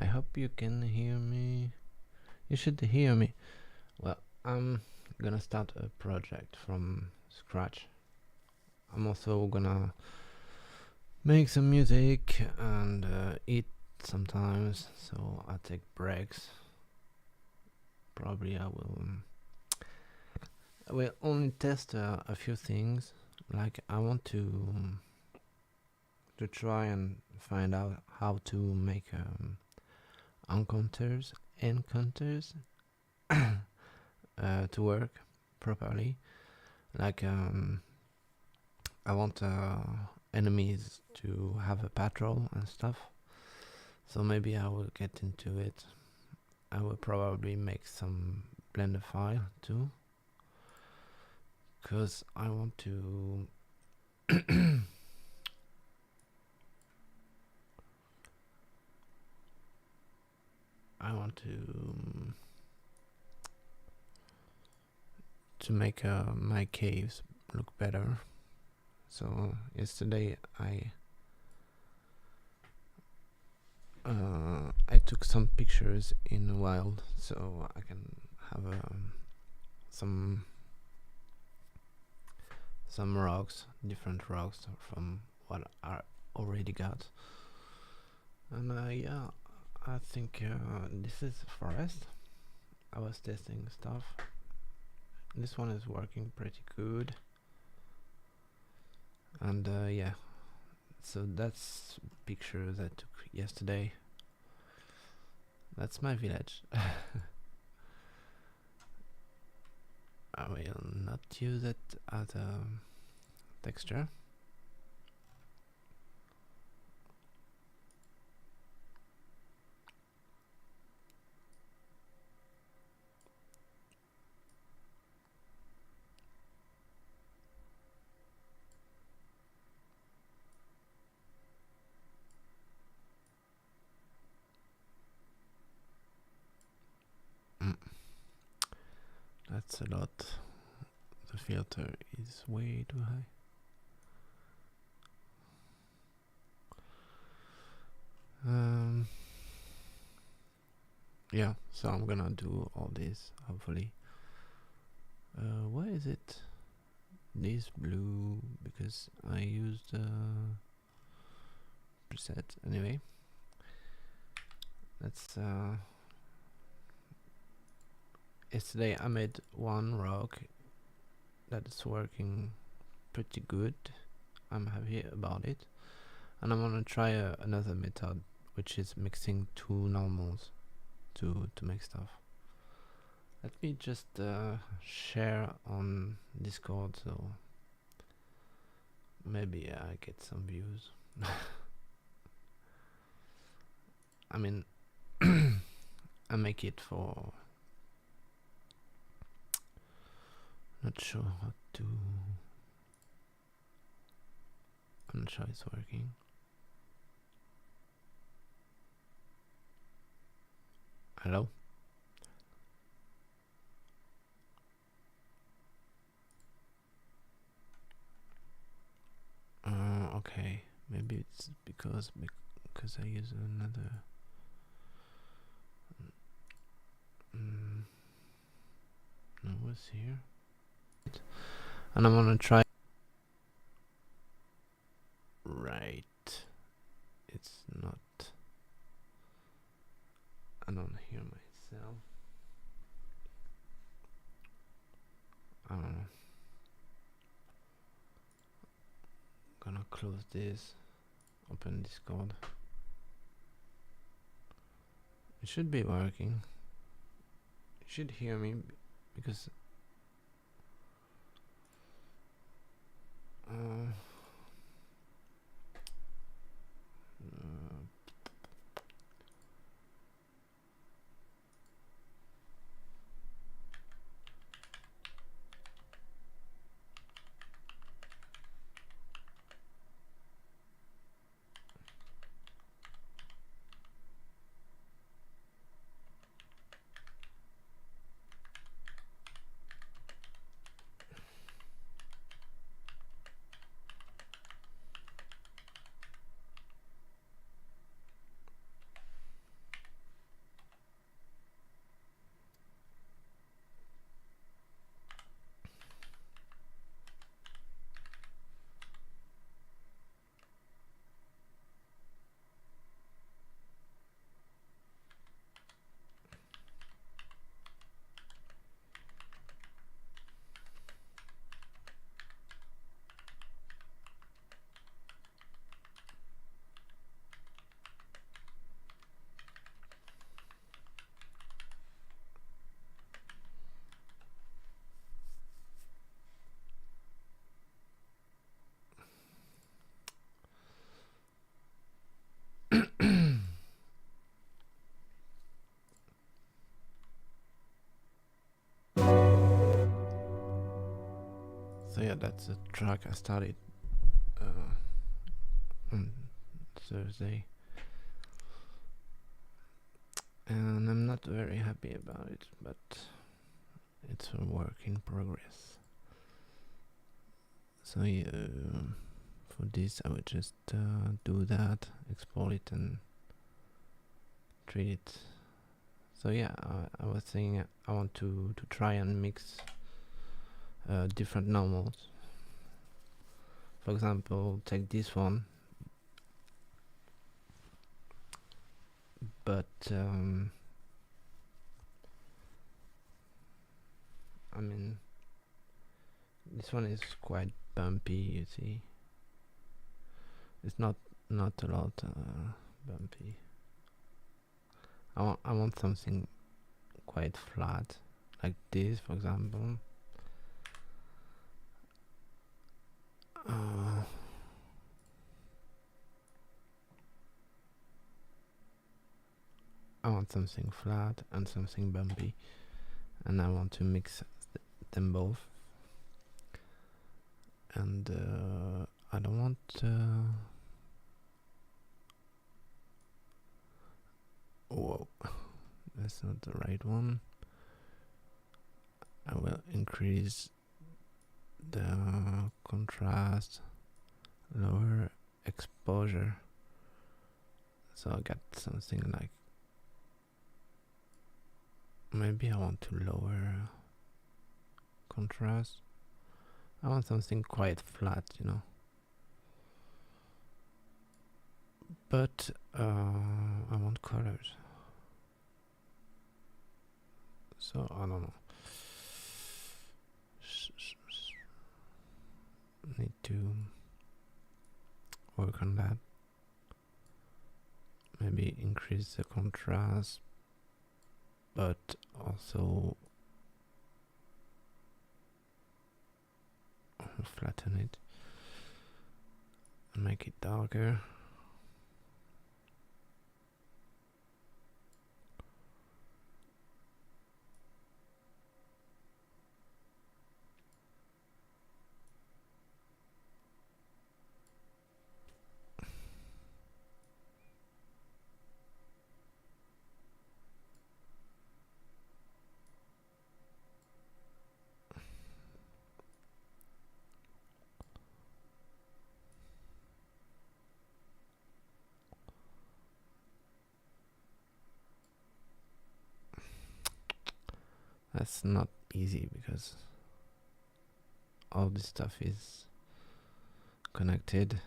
I hope you can hear me. You should hear me. Well, I'm gonna start a project from scratch. I'm also gonna make some music and eat sometimes, so I take breaks. Probably I will only test a few things. Like I want to try and find out how to make encounters to work properly. Like I want enemies to have a patrol and stuff. So maybe I will get into it. I will probably make some Blender file too, cause I want to I want to make my caves look better. So yesterday I took some pictures in the wild, so I can have some rocks, different rocks from what I already got. And yeah, I think this is forest. I was testing stuff. This one is working pretty good. And yeah, so that's pictures I took yesterday. That's my village. I will not use it as a texture. That's a lot. The filter is way too high. Yeah, so I'm gonna do all this hopefully. Why is it this blue? Because I used preset anyway. That's yesterday I made one rock that is working pretty good. I'm happy about it, and I'm gonna try another method, which is mixing two normals to make stuff. Let me just share on Discord, so maybe I get some views. I mean, I make it for. Not sure how to. I'm not sure it's working. Hello? Okay, maybe it's because I use another. No, what's here? And I'm gonna try. Right. It's not. I don't hear myself. I don't know. Gonna close this. Open Discord. It should be working. You should hear me because. So yeah, that's a track I started on Thursday, and I'm not very happy about it, but it's a work in progress. So yeah, for this I would just do that, export it and treat it. So yeah, I was saying I want to try and mix different normals. For example, take this one, but I mean, this one is quite bumpy, you see. It's not a lot bumpy. I want something quite flat, like this, for example. I want something flat and something bumpy, and I want to mix them both. And I don't want whoa, that's not the right one. I will increase the contrast, lower exposure, so I got something like, maybe I want to lower contrast. I want something quite flat, you know. But I want colors, so I don't know. Need to work on that. Maybe increase the contrast, but also flatten it and make it darker. That's not easy because all this stuff is connected.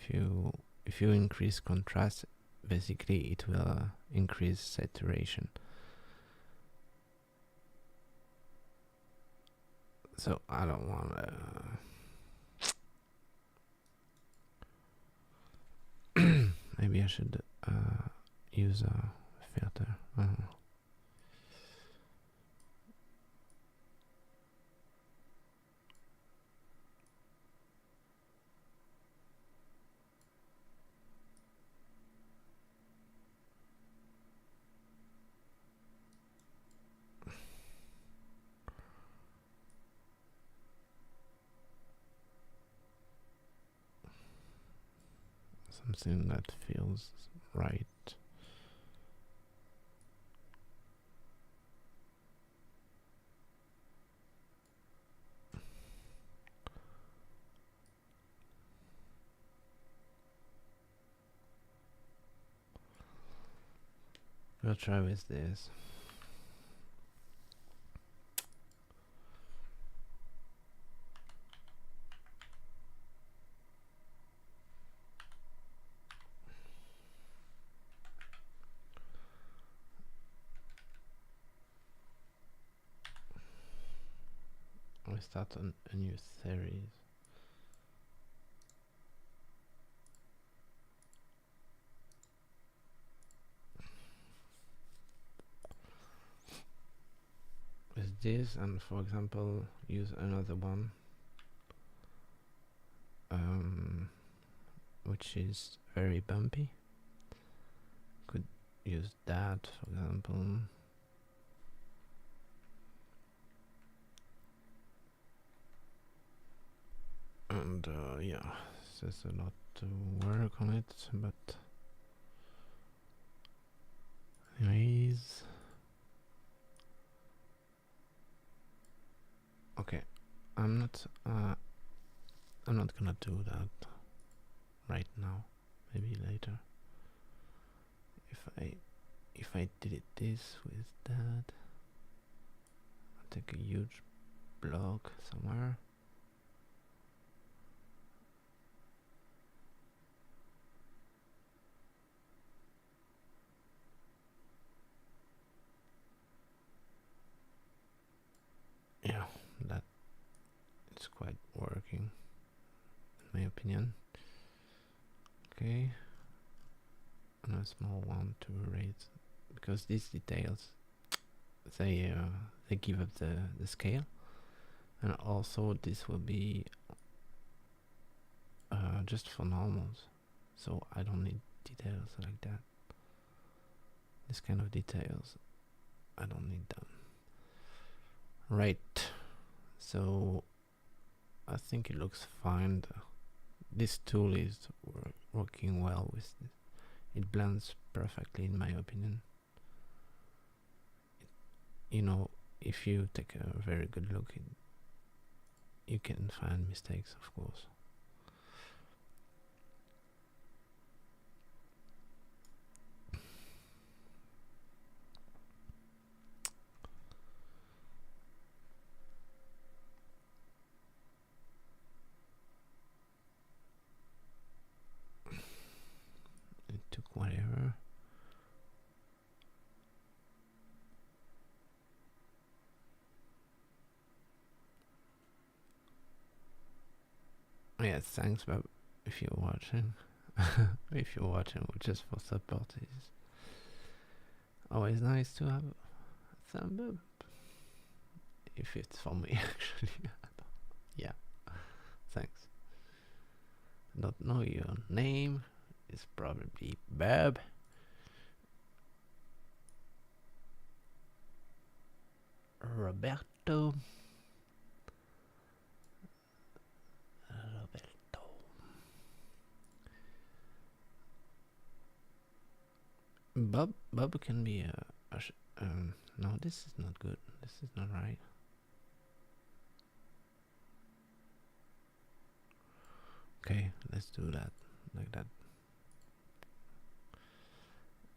If you increase contrast, basically it will increase saturation. So I don't want maybe I should use a filter. I don't know. Something that feels right. We'll try with this. We start a new series. With this, and for example, use another one, which is very bumpy. Could use that, for example. And yeah, there's a lot to work on it, but anyways, okay, I'm not gonna do that right now. Maybe later. If I did this with that, I'll take a huge block somewhere. Yeah, that it's quite working, in my opinion. Okay, and a small one to erase, because these details they give up the scale, and also this will be just for normals, so I don't need details like that. This kind of details, I don't need them. Right, so I think it looks fine. This tool is working well with this. It blends perfectly, in my opinion. You know, if you take a very good look, you can find mistakes, of course. It took whatever. Yeah, thanks, Bob, if you're watching. If you're watching just for support, it's always nice to have a thumb up. If it's for me, actually. Yeah, thanks. I don't know your name. It's probably Bob. Roberto. Bob can be no, this is not good. This is not right. Okay, let's do that like that.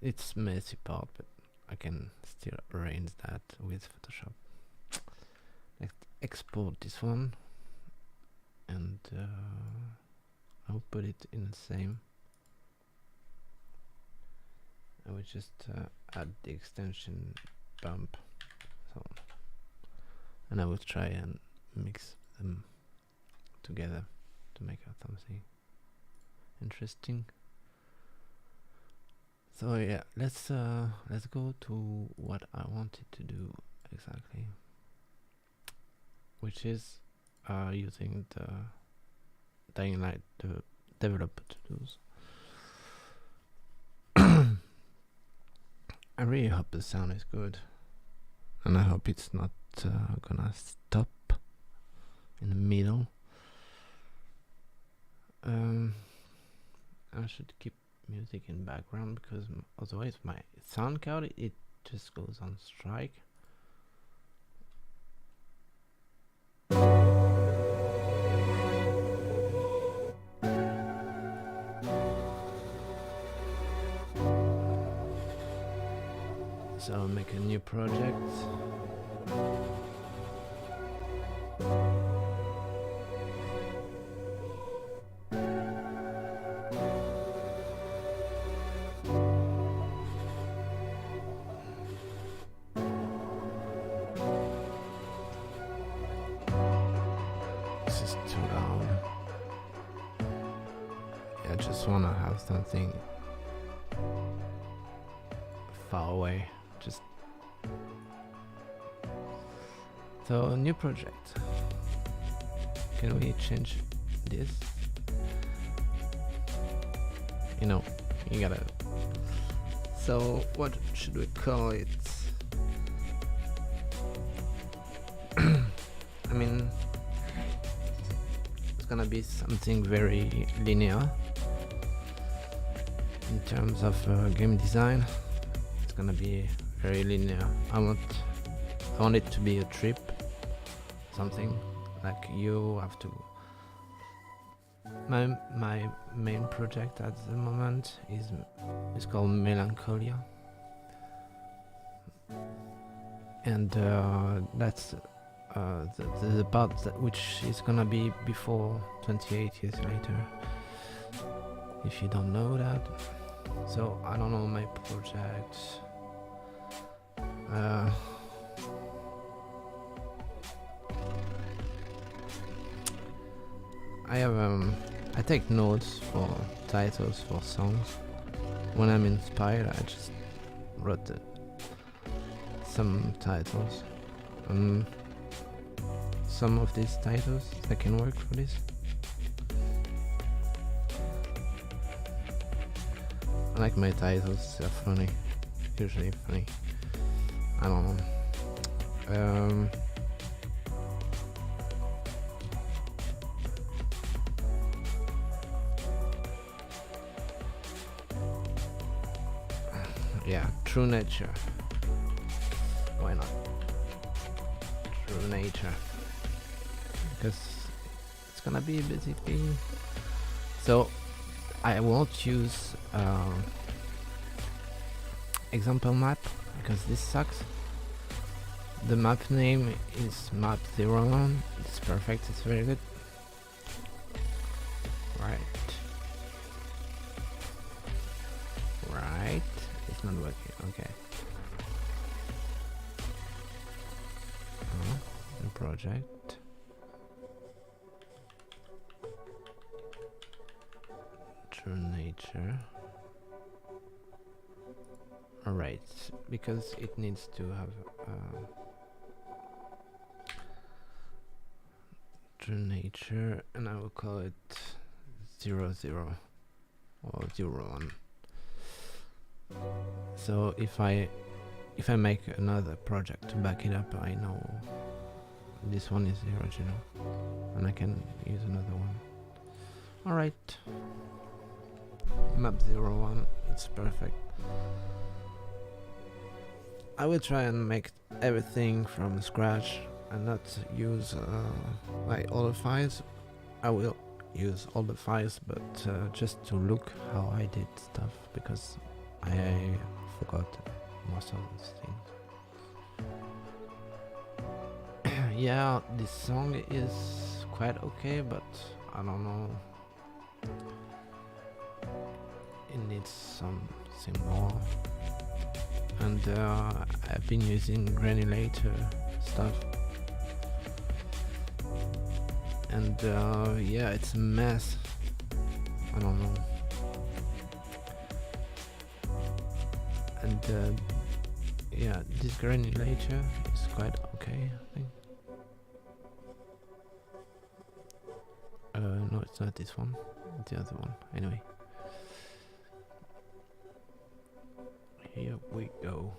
It's messy part, but I can still arrange that with Photoshop. Let's export this one, and I'll put it in the same. I will just add the extension bump, so, and I will try and mix them together to make out something interesting. So yeah, let's go to what I wanted to do exactly, which is using the Dying Light developer tools. I really hope the sound is good, and I hope it's not gonna stop in the middle. I should keep music in background, because otherwise my sound card, it just goes on strike. So I'll make a new project. This is too loud. I just wanna have something far away. Just so, new project. Can we change this? You know, you gotta. So what should we call it? I mean, it's gonna be something very linear in terms of game design. It's gonna be very linear. I want it to be a trip, something like you have to. My main project at the moment is called Melancholia, and that's the part which is gonna be before 28 years later, if you don't know that. So I don't know my project. I take notes for titles for songs. When I'm inspired, I just wrote some titles. Some of these titles that can work for this. I like my titles, they're funny. Usually funny. I don't know. Yeah, True Nature. Why not? True Nature. Because it's gonna be basically. So I won't use example map because this sucks. The map name is map 01. It's perfect, it's very good. Right. It's not working, okay. The project. True Nature. Alright, because it needs to have True Nature, and I will call it 00 or 01. So if I make another project to back it up, I know this one is the original and I can use another one. Alright, map 01, it's perfect. I will try and make everything from scratch and not use like all the files. I will use all the files, but just to look how I did stuff, because I forgot most of these things. Yeah, this song is quite okay, but I don't know. It needs something more. And I've been using granulator stuff. And yeah, it's a mess. I don't know. And yeah, this granulator is quite okay, I think. No, it's not this one, it's the other one. Anyway, here we go.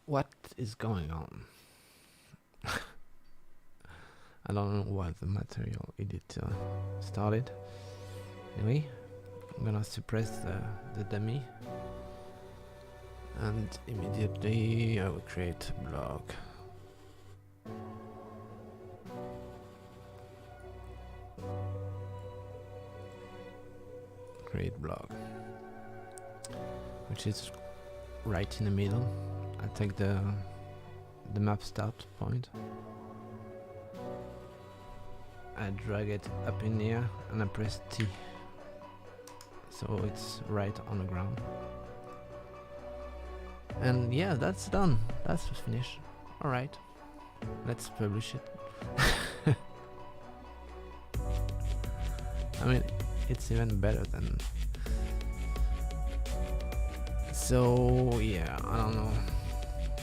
What is going on? I don't know why the material editor started. Anyway, I'm gonna suppress the dummy, and immediately I will create a blog. Create blog, which is right in the middle. I take the map start point. I drag it up in here and I press T, so it's right on the ground. And yeah, that's done. That's finished. Alright, let's publish it. I mean, it's even better than. So yeah, I don't know.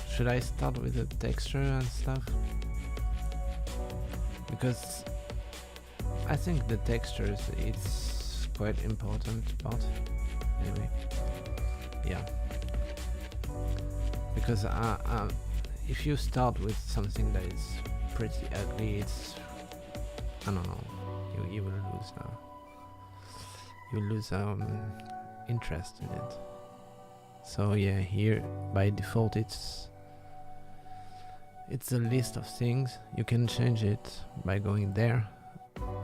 Should I start with the texture and stuff? Because I think the textures, it's quite important part. Anyway, yeah. Because if you start with something that is pretty ugly, it's, I don't know, you will lose you lose interest in it. So yeah, here by default it's a list of things. You can change it by going there,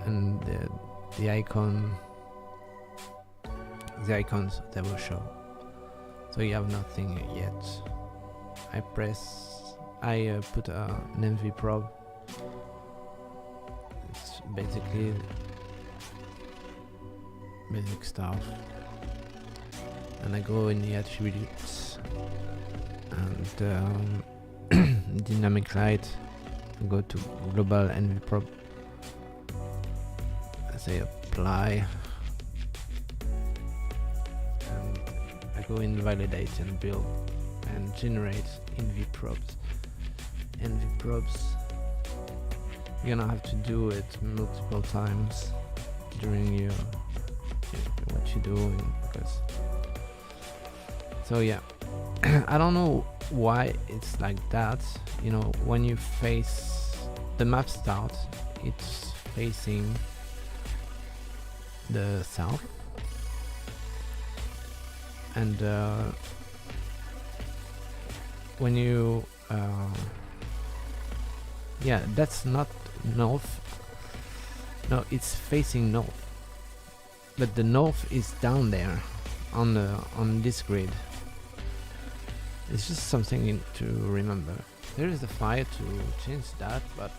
and the icons that will show. So you have nothing yet. I put an envy probe. It's basically basic stuff, and I go in the attributes and dynamic light, go to global envy probe. I say apply, and I go in validate and build and generate envy probes. Envy probes, you're gonna have to do it multiple times during what you're doing, because so yeah. I don't know why it's like that. You know, when you face the map start, it's facing the south, and when you yeah, that's not north. No, it's facing north, but the north is down there on this grid. It's just something to remember. There is a file to change that, but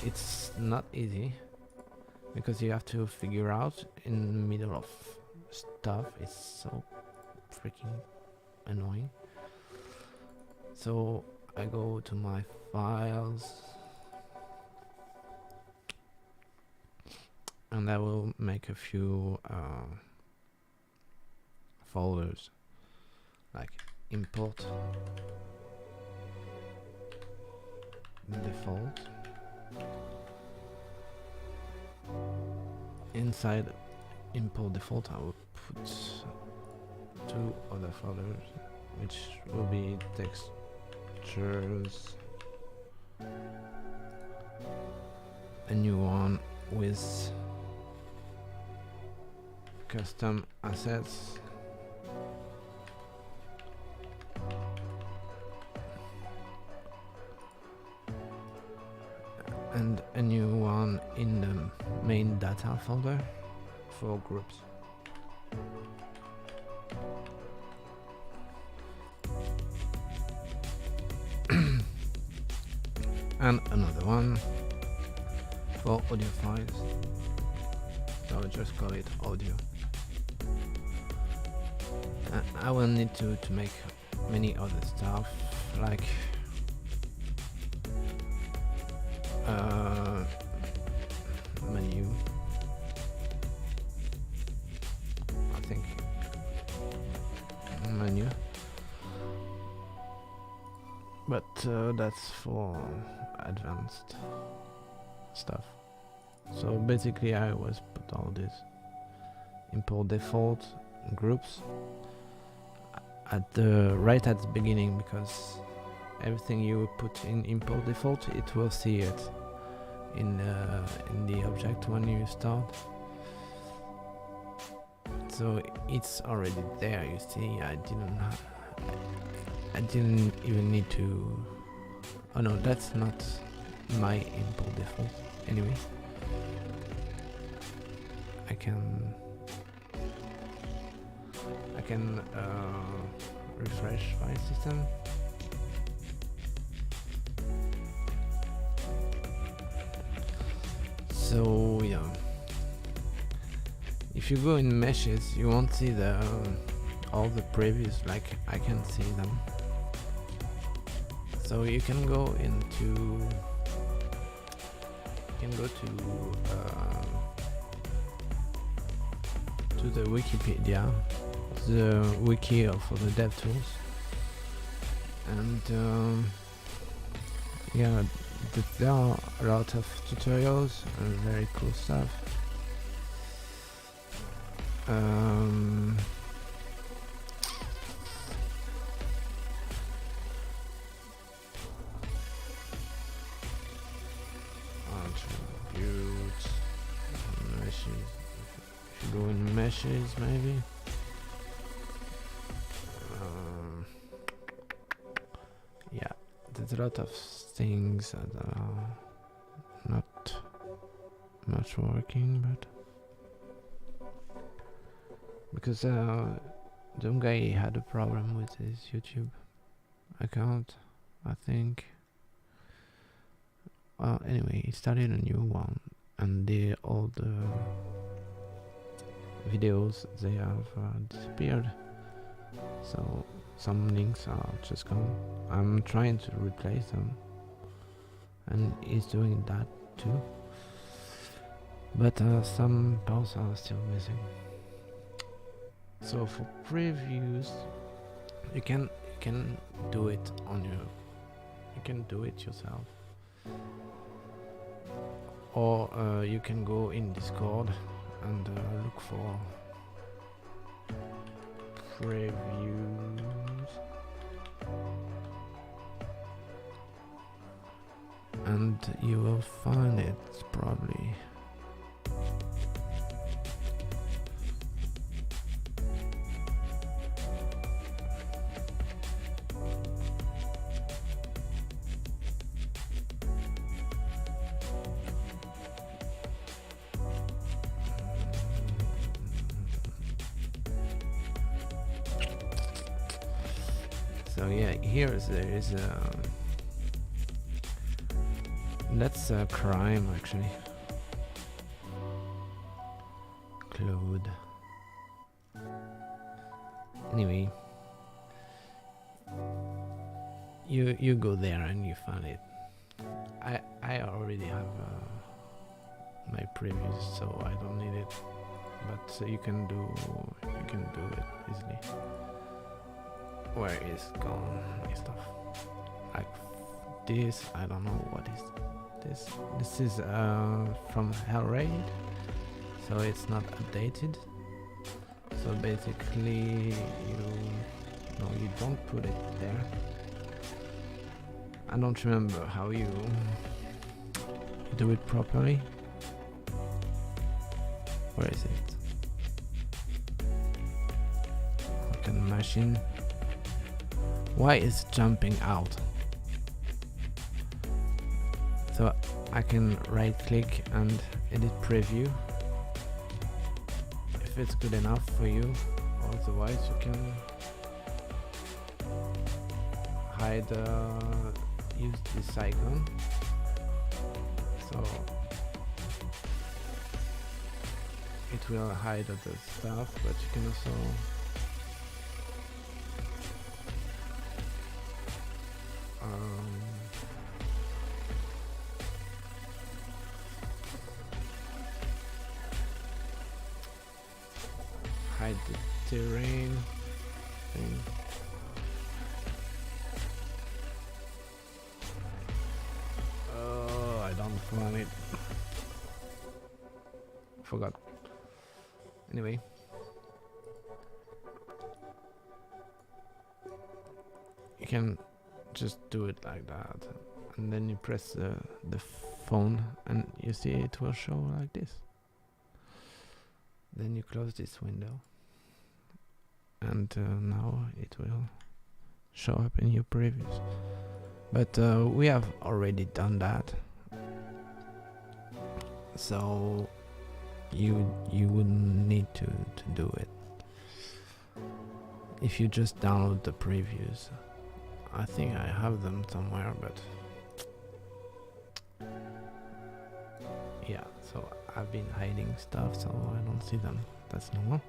it's not easy because you have to figure out in the middle of stuff. It's so freaking annoying. So I go to my files and I will make a few folders, like import default. Inside import default I will put 2 other folders, which will be textures, a new one with custom assets, and a new one in the main data folder for groups. And another one for audio files, so I'll just call it audio. I will need to make many other stuff, like menu, I think, menu, but that's for advanced stuff. So basically I always put all this import default groups at the right at the beginning, because everything you put in import default, it will see it in the object when you start. So it's already there. You see, I didn't even need to. Oh no, that's not my import default. Anyway, I can refresh file system. So yeah, if you go in meshes, you won't see all the previews like I can see them. So you can go to the Wikipedia, the wiki for the dev tools, and yeah, there are a lot of tutorials and very cool stuff. go in meshes maybe. Yeah, there's a lot of things that are not much working, but because the guy had a problem with his YouTube account, I think. Well, anyway, he started a new one, and all the videos they have disappeared. So some links are just gone. I'm trying to replace them, and he's doing that too. But some parts are still missing. So for previews, you can do it on your. You can do it yourself, or you can go in Discord and look for previews, and you will find it probably. So yeah, there is that's a crime actually. Claude. Anyway, you go there and you find it. I already have my previews, so I don't need it. But you can do it easily. Where is gone my stuff? Like this, I don't know what is this. This is from Hellraid, so it's not updated. So basically, you don't put it there. I don't remember how you do it properly. Where is it? Fucking machine. Why is jumping out? So I can right click and edit preview if it's good enough for you. Otherwise you can hide use this icon. So it will hide other stuff, but you can also hide the terrain thing. Oh, I don't want it. Forgot. Anyway. You can just do it like that, and then you press the phone and you see it will show like this. Then you close this window and now it will show up in your previews. But we have already done that, so you wouldn't need to do it. If you just download the previews, I think I have them somewhere, but yeah, so I've been hiding stuff, so I don't see them. That's normal.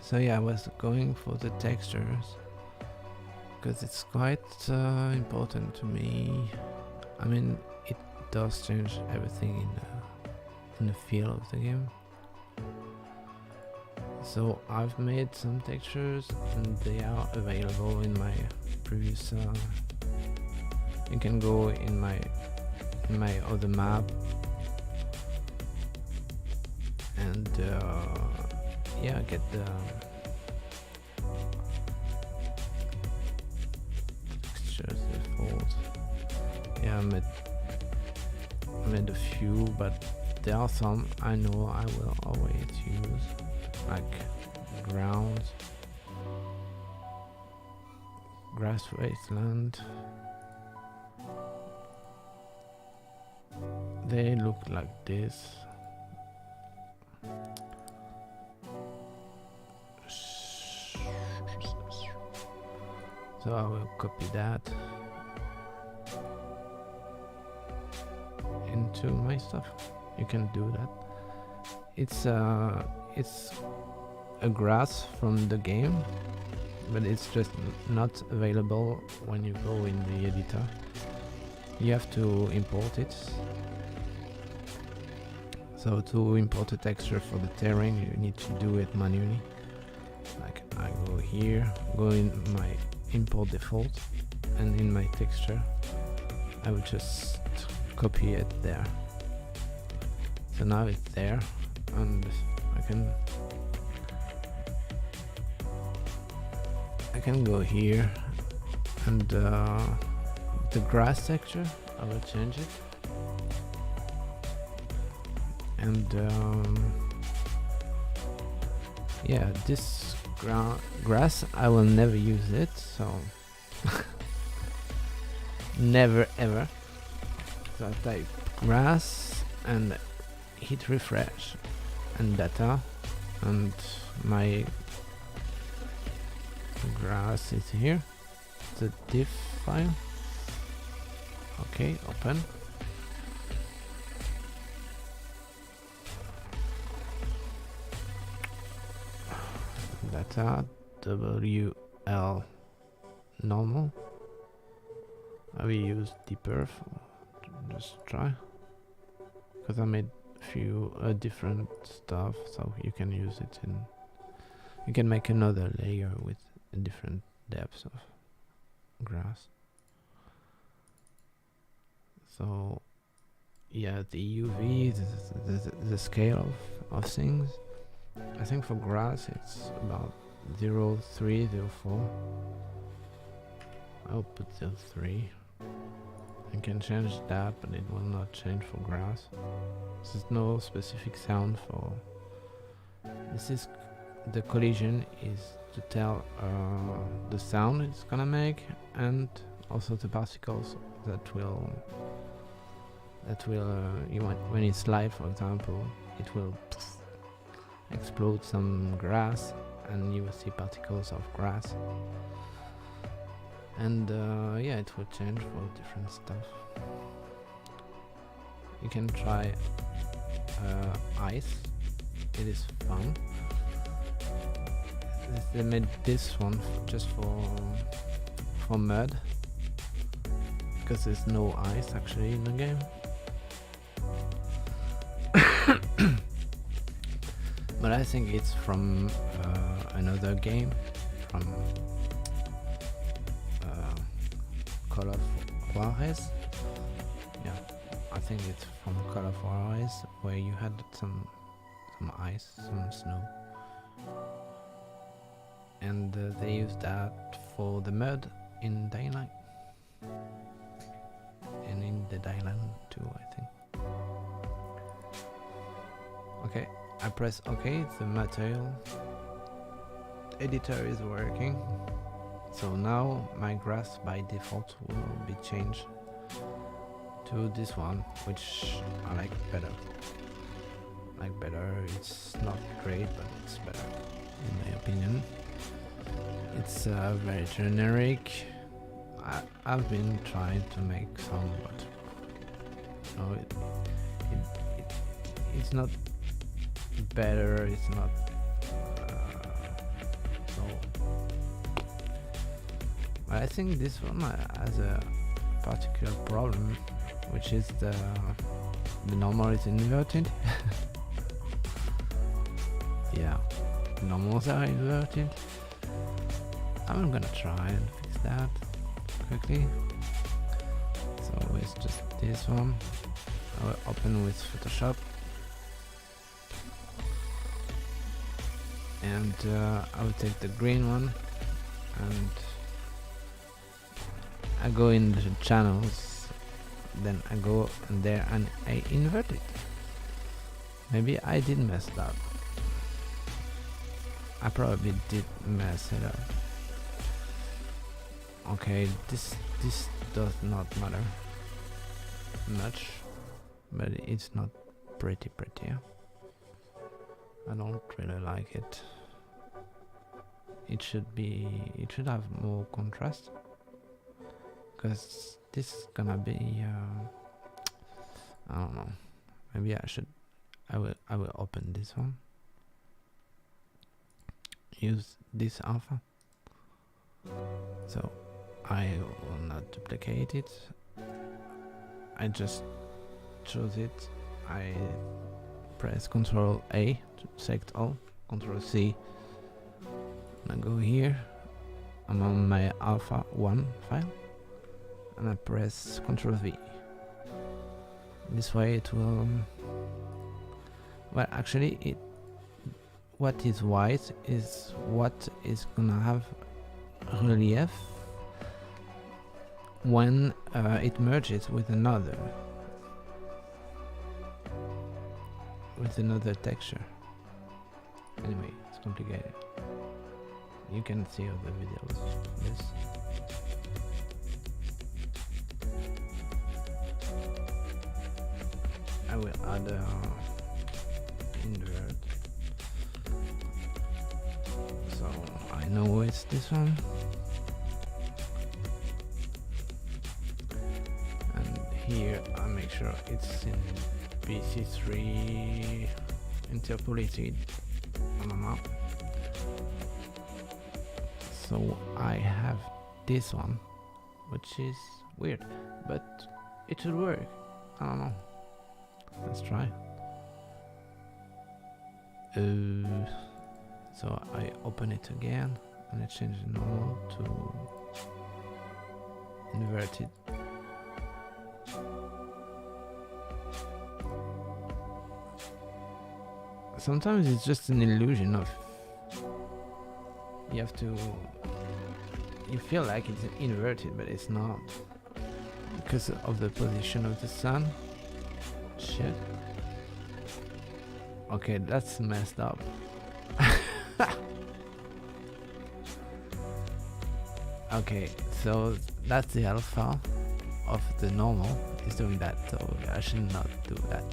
So yeah, I was going for the textures because it's quite important to me. I mean, it does change everything in the feel of the game. So I've made some textures and they are available in my previous you can go in my other map and yeah, get the textures default. Yeah, I made a few, but there are some I know I will always use, like ground, grass wasteland. They look like this. So I will copy that into my stuff. You can do that. It's a grass from the game, but it's just not available when you go in the editor. You have to import it. So to import a texture for the terrain, you need to do it manually. Like I go here, go in my import default, and in my texture I will just copy it there. So now it's there, and I can go here, and the grass texture, I will change it, and yeah, this grass I will never use it, so never ever. So I type grass and hit refresh and data, and my grass is here, the diff file. Okay, open. Data WL normal. I will use deeper to just try, because I made a few different stuff, so you can use it in. You can make another layer with different depths of grass. So yeah, the UV, the scale of things. I think for grass it's about 0.3, 0.4. I'll put 0.3. I can change that, but it will not change for grass. There's no specific sound for. This is the collision is to tell the sound it's gonna make, and also the particles that will when it's live, for example, it will explode some grass, and you will see particles of grass. And yeah, it will change for different stuff. You can try ice. It is fun. They made this one just for mud, because there's no ice actually in the game. But I think it's from another game, from Call of Juarez. Yeah, I think it's from Call of Juarez, where you had some ice, some snow, and they used that for the mud in Daylight, and in the Dylan too, I think. Okay, I press OK. The material editor is working. So now my grass by default will be changed to this one, which I like better. It's not great, but it's better in my opinion. It's very generic. I've been trying to make some, but no, it's not better. It's not so. But I think this one has a particular problem, which is the normal is inverted. Yeah, the normals are inverted. I'm gonna try and fix that quickly. So it's just this one. I will open with Photoshop, and I will take the green one, and I go in the channels, then I go in there and I invert it. Maybe I did mess it up. I probably did mess it up. Okay, this does not matter much, but it's not pretty. I don't really like it. It should have more contrast, because this is gonna be I don't know. Maybe I will open this one. Use this alpha. So I will not duplicate it. I just choose it. I press Ctrl A to select all. Ctrl C. I go here. I'm on my alpha 1 file, and I press Ctrl V. This way it will. Well, actually, what is white is what is gonna have relief when it merges with another texture. Anyway, it's complicated. You can see other videos of this. I will add invert, so I know it's this one, and here I make sure it's in BC3 interpolated on the map. So I have this one, which is weird, but it should work. I don't know. Let's try. So I open it again and I change the normal to inverted. Sometimes it's just an illusion of you feel like it's inverted, but it's not, because of the position of the sun. Shit. Okay, that's messed up. Okay, so that's the alpha of the normal is doing that, so I should not do that.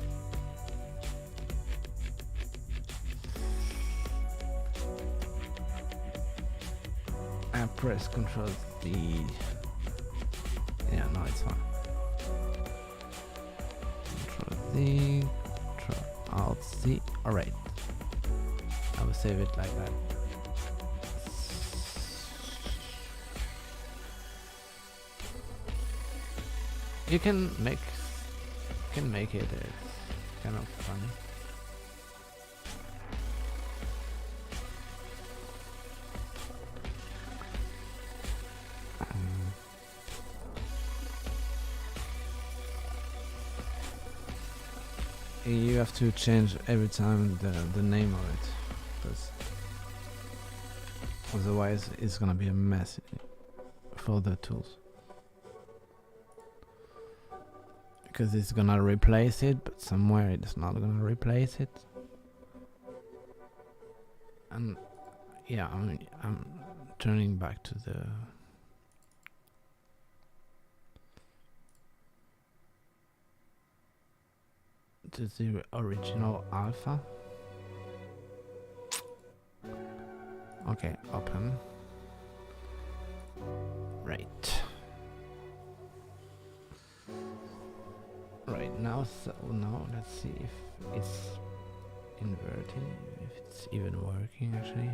I press Ctrl D. Yeah, no, it's fine. Ctrl D, Ctrl Alt C. Alright. I will save it like that. You can make it. It's kind of funny. You have to change every time the name of it, because otherwise it's gonna be a mess for the tools. Because it's gonna replace it, but somewhere it's not gonna replace it. And yeah, I'm turning back to the original alpha. Okay, open. Right. Right now, so now let's see if it's inverted, if it's even working actually.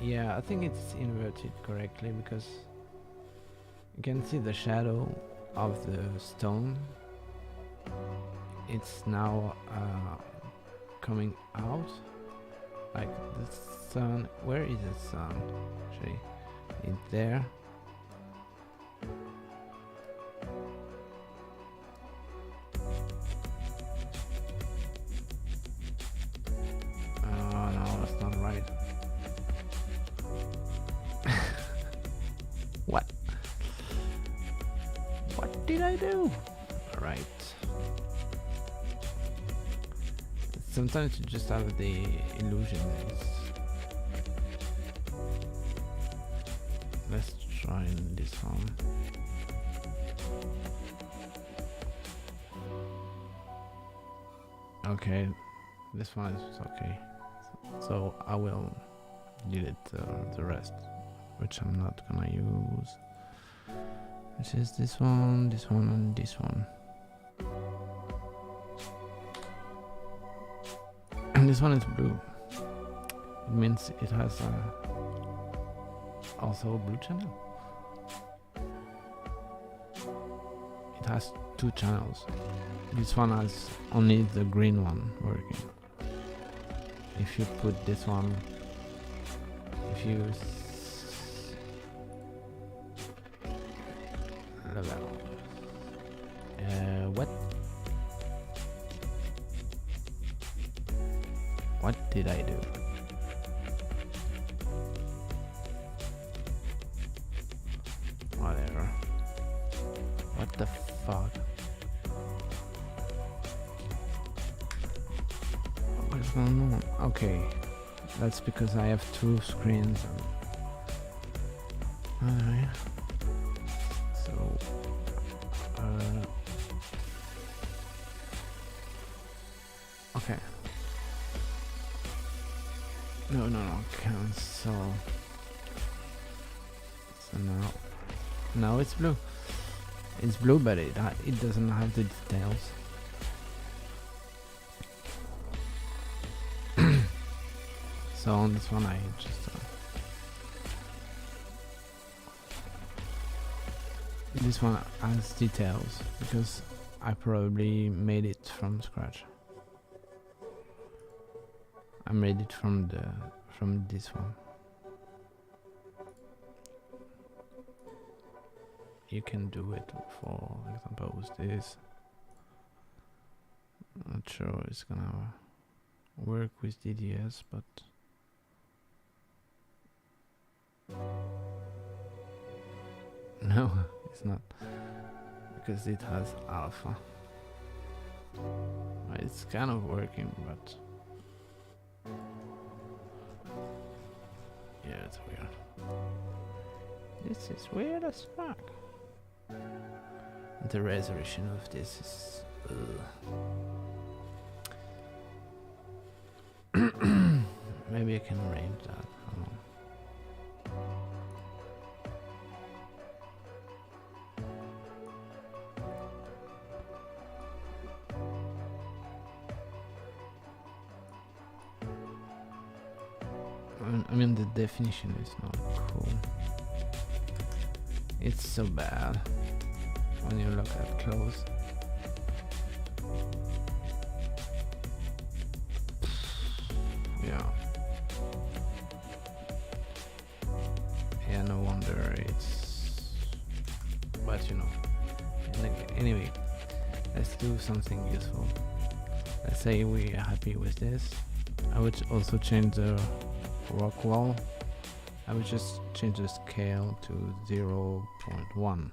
Yeah, I think it's inverted correctly, because you can see the shadow of the stone. It's now coming out, like the sun. Where is the sun? Actually, it's there. Oh no, that's not right. What? What did I do? Right. sometimes you just have the illusion. Let's try this one. Okay, this one is okay. So I will delete the rest, which I'm not gonna use. Which is this one, and this one. And this one is blue. It means it has also a blue channel. It has 2 channels. This one has only the green one working. If you put this one, if you what did I do? Whatever. What the fuck? What's going on? Okay, that's because I have 2 screens. Alright. So, okay. No, cancel. So now it's blue. It's blue, but it doesn't have the details. So on this one, I just this one has details because I probably made it from scratch. I made it from this one. You can do it, for example, with this. I'm not sure it's gonna work with DDS, but no, it's not, because it has alpha. It's kind of working, but yeah, it's weird. This is weird as fuck. The resolution of this is maybe I can arrange that. I mean, the definition is not cool. It's so bad when you look at close. Yeah. Yeah, no wonder it's... But you know. Anyway, let's do something useful. Let's say we are happy with this. I would also change the rock wall. I would just change the scale to 0.1,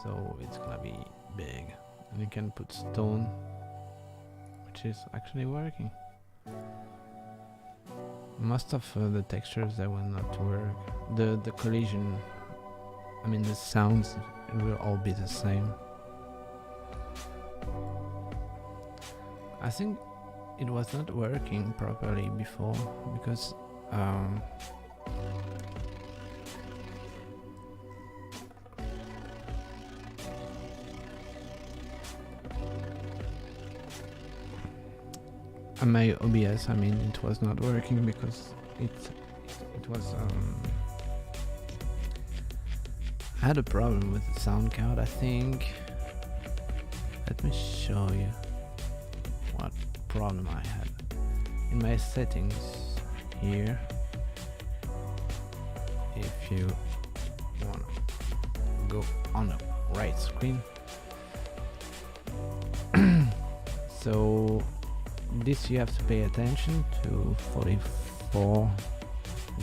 so it's gonna be big, and you can put stone, which is actually working. Most of the textures that will not work, the collision, I mean the sounds, it will all be the same. I think it was not working properly before because my OBS, I mean, it was not working because it was I had a problem with the sound card, I think. Let me show you what problem I had. In my settings here, if you want to go on the right screen, so this you have to pay attention to 44,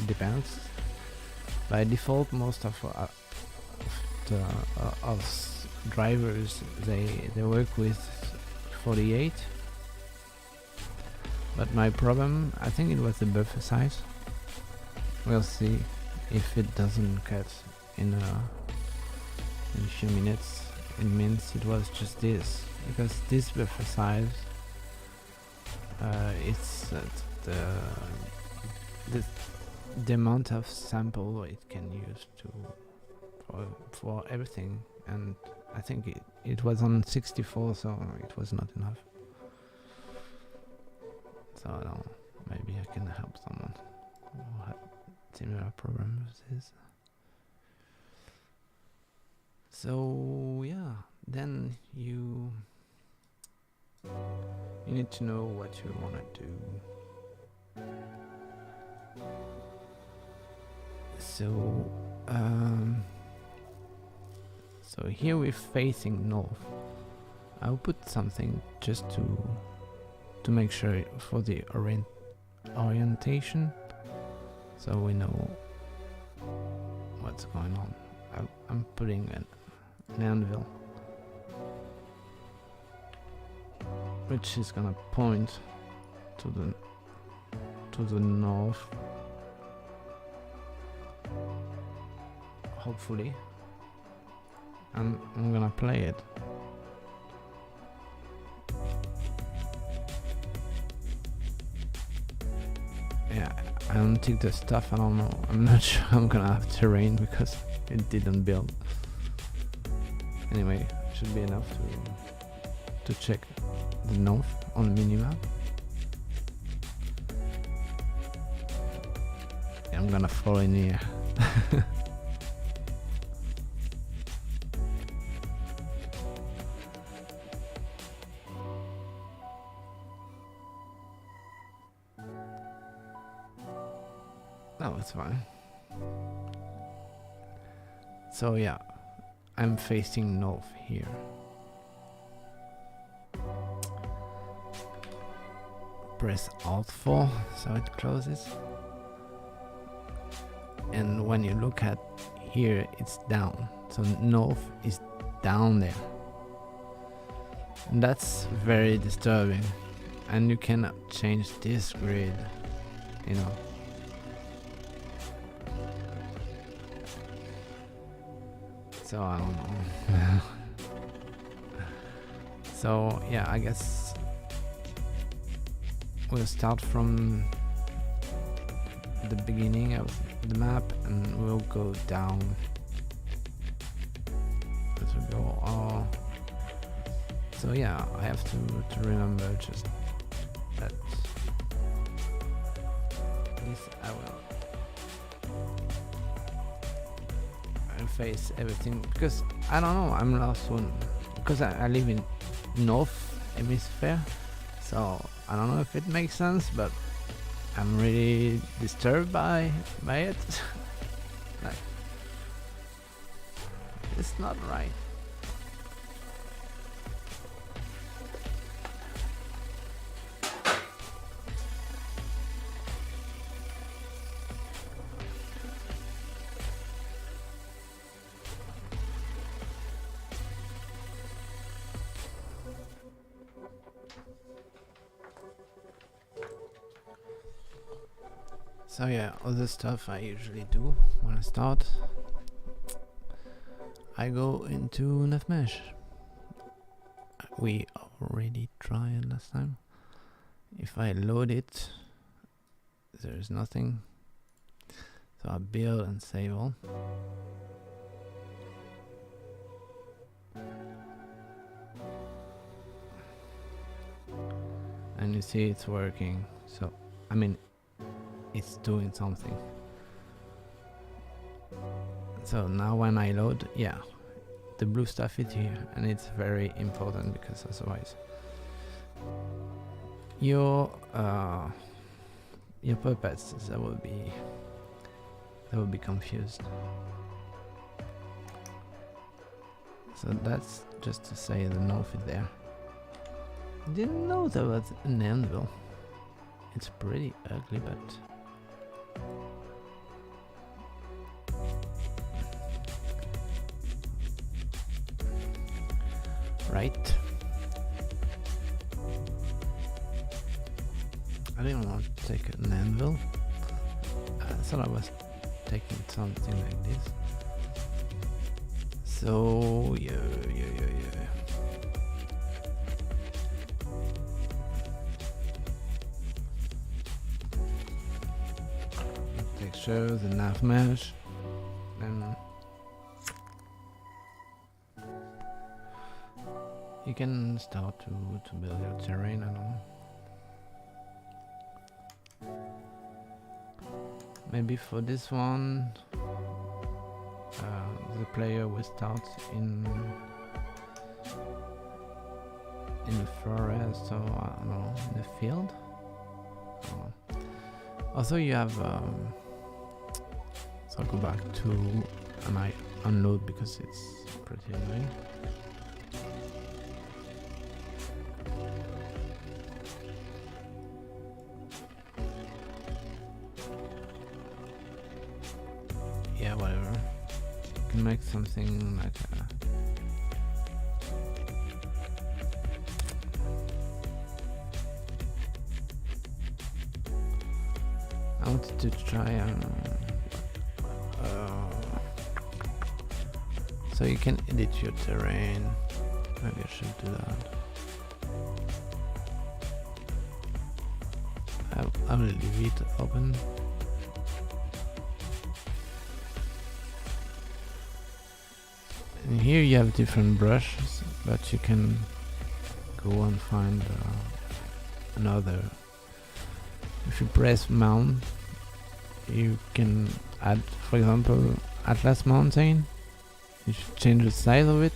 depends. By default, most of drivers they work with 48, But my problem, I think it was the buffer size. We'll see if it doesn't cut in a few minutes. It means it was just this, because this buffer size it's the amount of sample it can use for everything, and I think it was on 64, so it was not enough. So I don't know, maybe I can help someone who had similar problem with this. So yeah, then you need to know what you want to do. So here we're facing north. I'll put something just to make sure for the orientation, so we know what's going on. I'm putting an anvil, which is gonna point to the north, hopefully. I'm gonna play it. Yeah, I don't think the stuff, I don't know. I'm not sure I'm gonna have terrain because it didn't build. Anyway, should be enough to check the north on the minimap. Yeah, I'm gonna fall in here. No, it's fine. So yeah, I'm facing north here. Press Alt 4 so it closes. And when you look at here, it's down. So north is down there. And that's very disturbing. And you cannot change this grid, you know. So I don't know. So yeah, I guess we'll start from the beginning of the map and we'll go down as we go. Oh, so yeah, I have to remember just that this I will face everything, because I don't know, I'm lost one, because I live in North Hemisphere, so I don't know if it makes sense, but I'm really disturbed by it. Like, it's not right. So yeah, other stuff I usually do when I start, I go into enough mesh. We already tried last time. If I load it, there's nothing. So I build and save all. And you see it's working. So, I mean, it's doing something. So now when I load, yeah, the blue stuff is here, and it's very important because otherwise your puppets that will be confused. So that's just to say the north is there. Didn't know there was an anvil. It's pretty ugly, but right. I didn't want to take an anvil. I thought I was taking something like this. So yeah. Texture, the nav mesh, then you can start to build your terrain and all. Maybe for this one, the player will start in the forest, or I don't know, in the field. Also, you have. So I'll go back to and I unload because it's pretty annoying. Yeah, whatever. You can make something like a I wanted to try so you can edit your terrain. Maybe I should do that. I will leave it open. And here you have different brushes, but you can go and find another. If you press mount, you can add, for example, Atlas Mountain. You should change the size of it.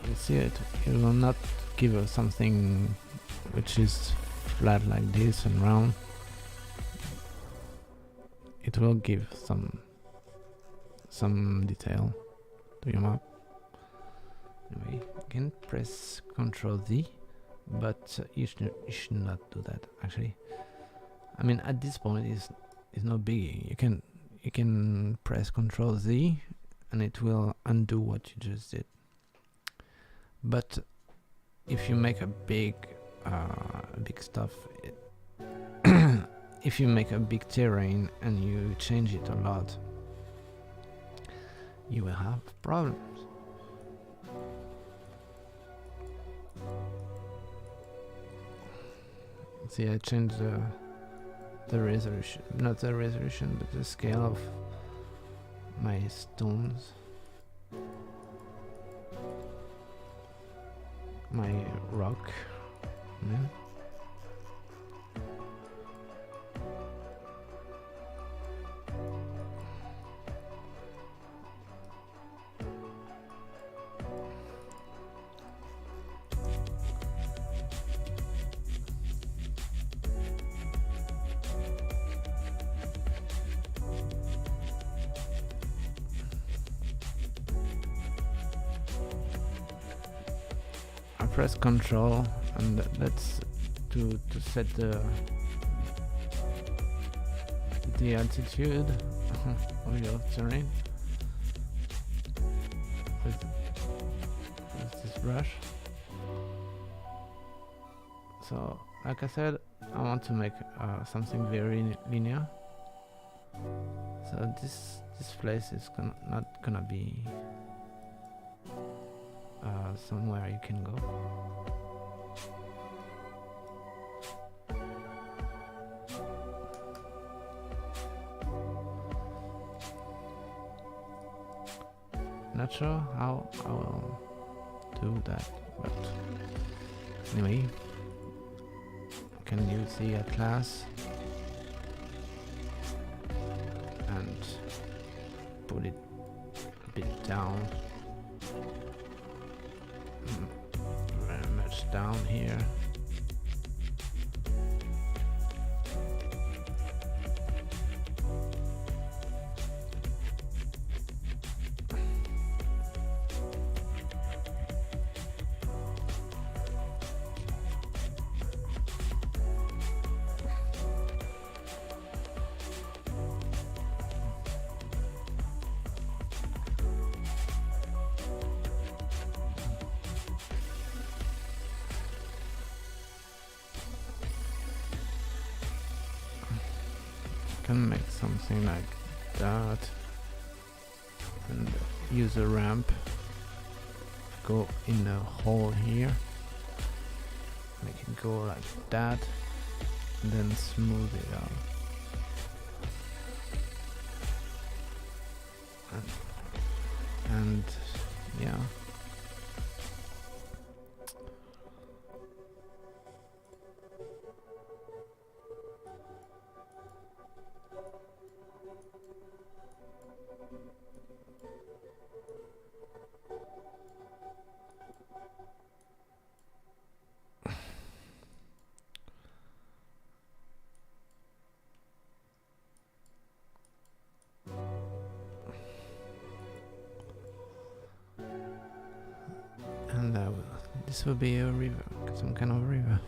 You see it will not give us something which is flat like this and round. It will give some detail to your map. Anyway, you can press Ctrl Z, but you should not do that actually. I mean, at this point it's no biggie. You can press Ctrl Z and it will undo what you just did. But if you make a big stuff, if you make a big terrain and you change it a lot, you will have problems. See, I changed the resolution, not the resolution, but the scale of my stones, my rock. Yeah. Press Ctrl and that's to set the altitude of your terrain with this brush. So, like I said, I want to make something very linear. So this place is not gonna be somewhere you can go. Not sure how I will do that, but anyway, can you see a class and put it a bit down, very much down here. can make something like that and use a ramp, go in a hole here, make it go like that, and then smooth it out. And yeah. And this will be a river, some kind of river.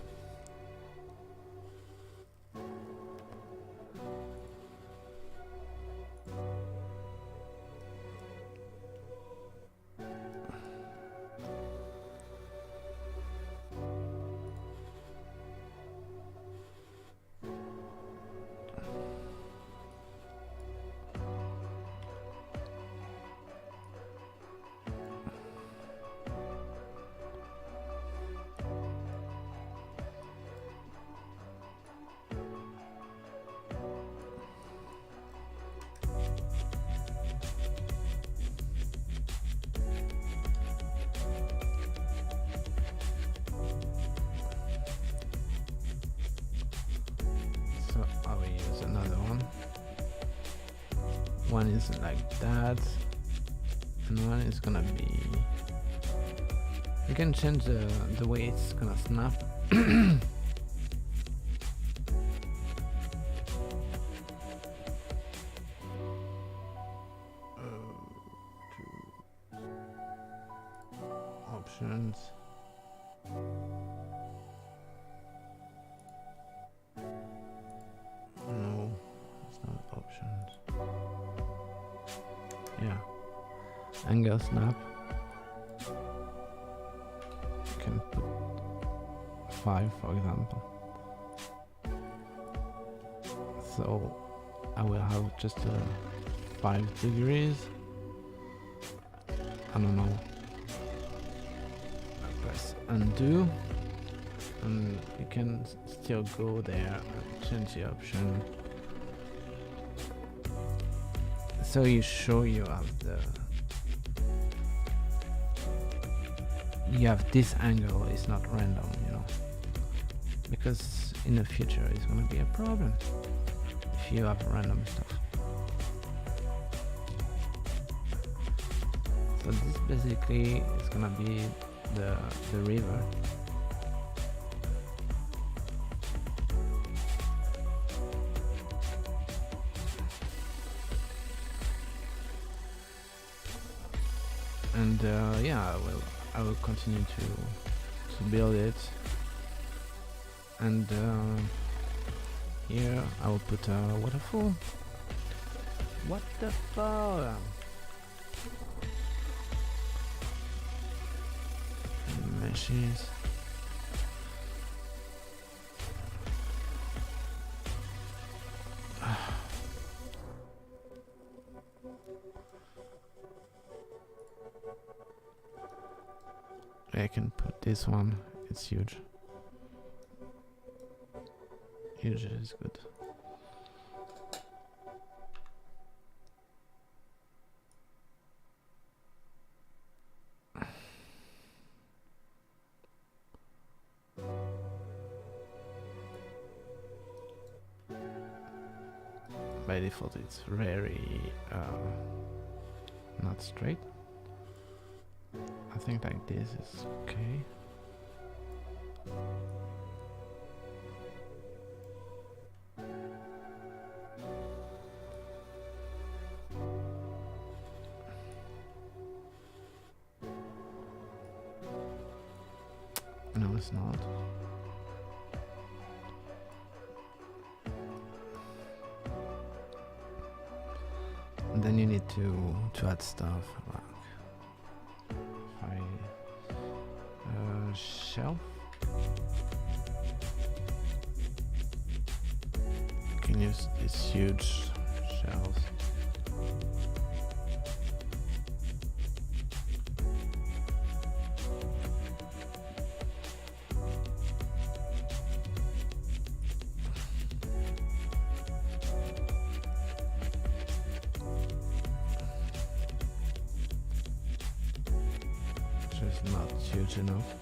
So I will use another one. One is like that, and one is gonna be. You can change the way it's gonna snap. Options. No, it's not options. Yeah, angle snap. You can put 5, for example. So I will have just 5 degrees. I don't know. I press undo, and you can still go there and change the option. So you have this angle is not random, you know, because in the future it's gonna be a problem if you have random stuff. So this basically is gonna be the river. And yeah, I will continue to build it. And here I will put a waterfall. Waterfall. Meshes. I can put this one, it's huge. Huge is good. By default it's very not straight. I think like this is okay. No, it's not. And then you need to add stuff like shelf. can use these huge shells. Just not huge enough.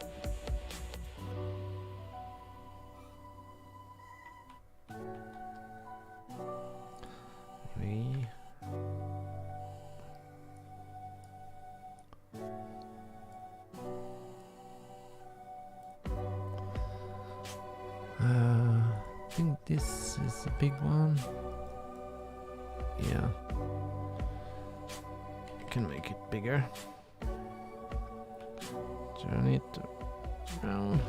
Maybe. I think this is a big one. Yeah. Can make it bigger. Turn it around.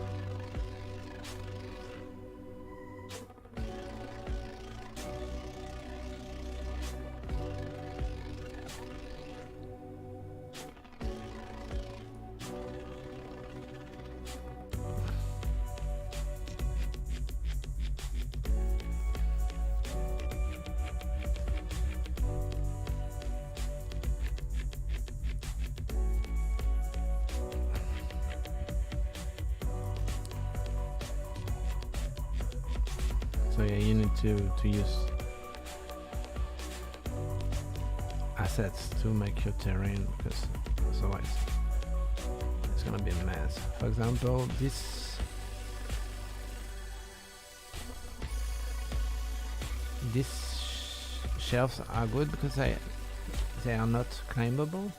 So yeah, you need to use assets to make your terrain, because otherwise it's gonna be a mess. For example, these shelves are good because they are not climbable.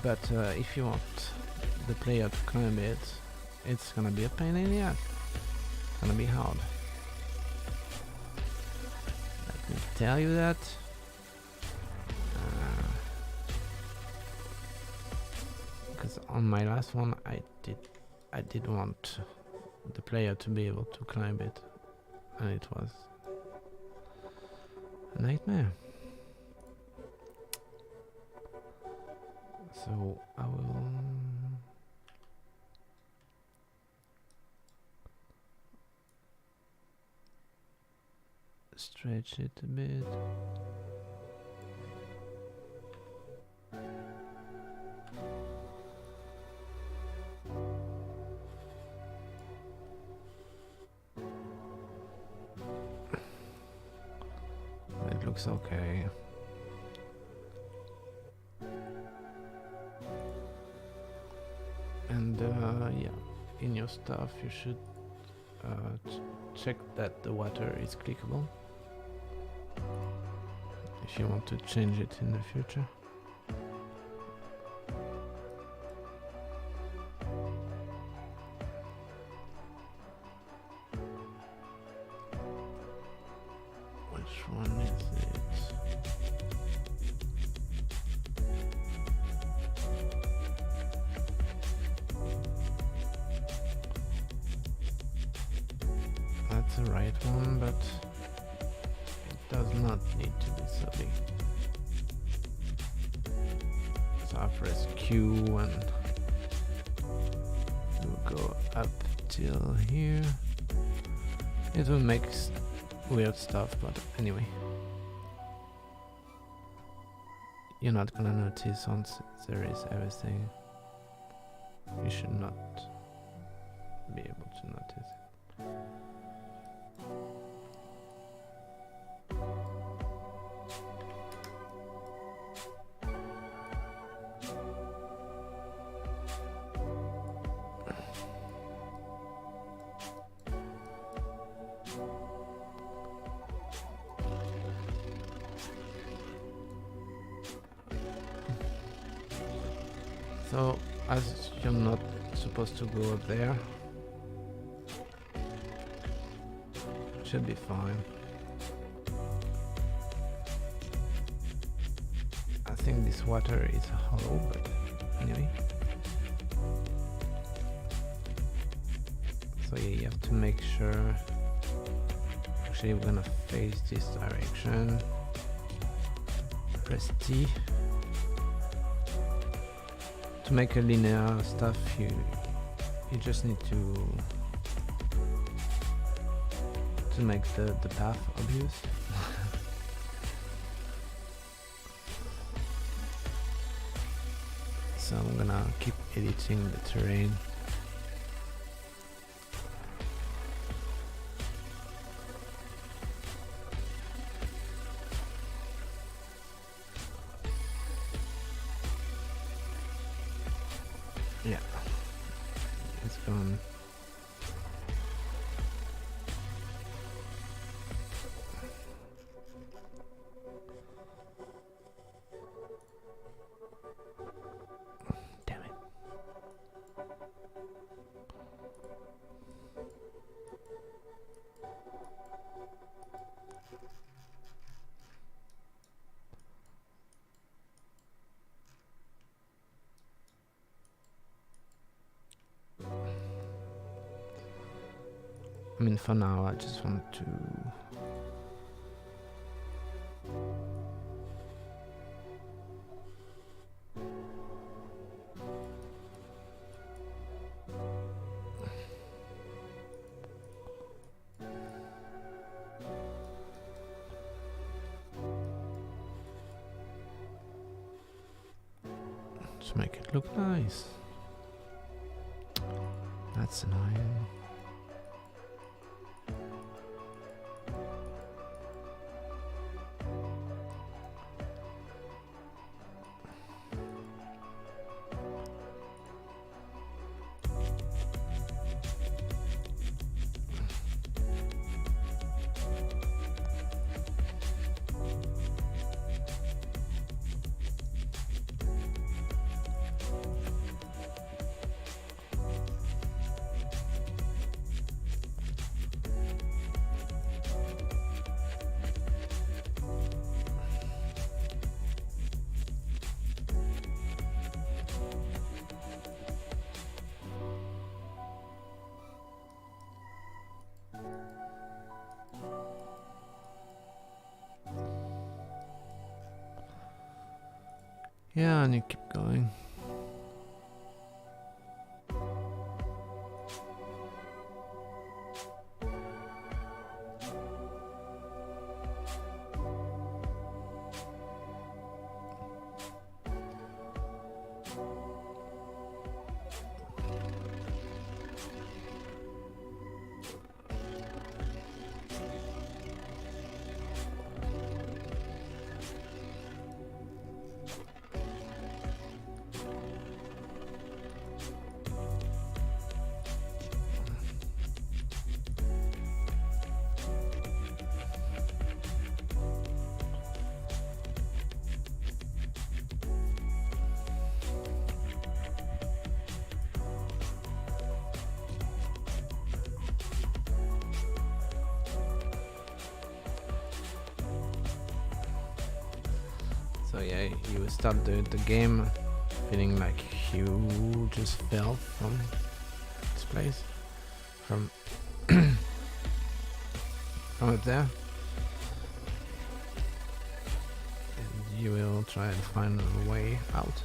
But if you want the player to climb it, it's gonna be a pain in the ass. It's gonna be hard. Let me tell you that. Because on my last one, I did want the player to be able to climb it, and it was a nightmare. So I will stretch it a bit. It looks okay. And yeah, in your stuff you should check that the water is clickable if you want to change it in the future. Which one is it? That's the right one, but it does not need to be so big. So I press Q and we'll go up till here. It will make weird stuff, but anyway. You're not gonna notice once there is everything. You should not be able to notice. So, as you're not supposed to go up there, should be fine. I think this water is hollow, but anyway. So yeah, you have to make sure. Actually, we're gonna face this direction. Press T. To make a linear stuff, you just need to to make the path obvious. So I'm gonna keep editing the terrain. Yeah, it's gone. Damn it. I mean, for now, I just want to just make it look nice. That's annoying. Yeah, and you keep going. So yeah, you start the game feeling like you just fell from this place, from from up there, and you will try and find a way out.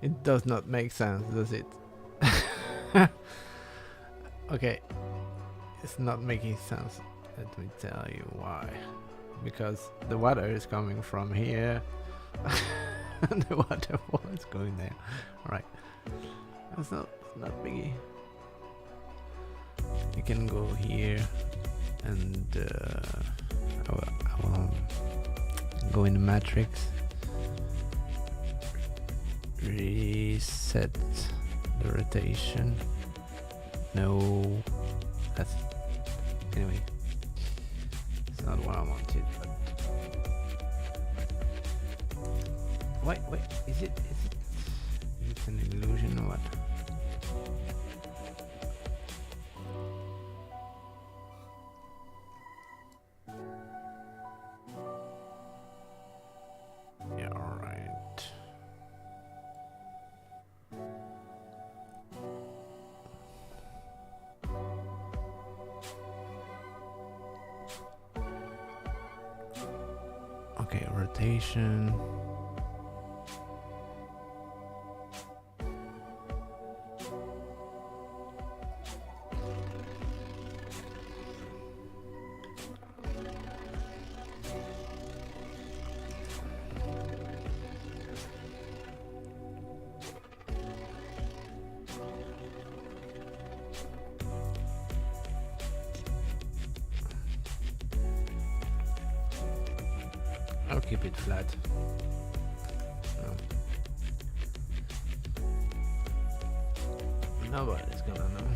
It does not make sense, does it? Okay, it's not making sense. Let me tell you why. Because the water is coming from here and the waterfall is going there. Right. It's not biggie. You can go here and I will go in the matrix, reset the rotation. No, that's anyway. It's not what I wanted. But wait, is it an illusion or what? Yeah, alright. Okay, rotation. I'll keep it flat. Nobody's gonna know.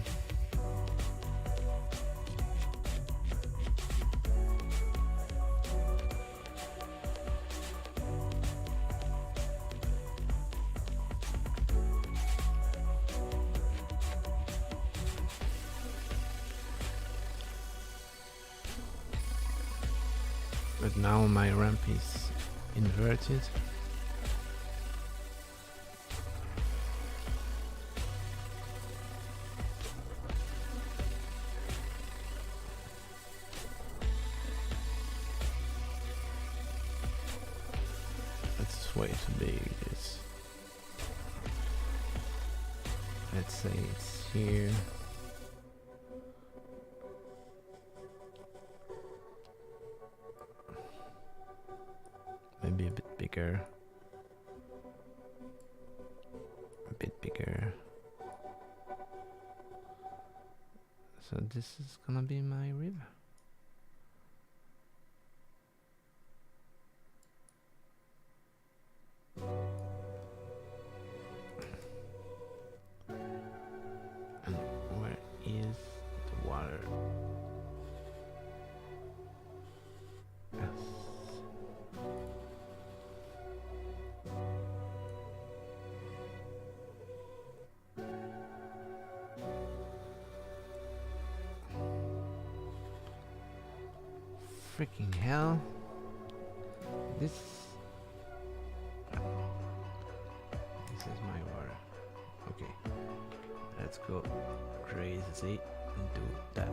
But now my ramp is inverted. That's way too big. Let's say it's here. Maybe a bit bigger. A bit bigger. So this is gonna be my river. And where is the water? Yes. Freaking hell. This is my water. Okay. Let's go crazy and do that.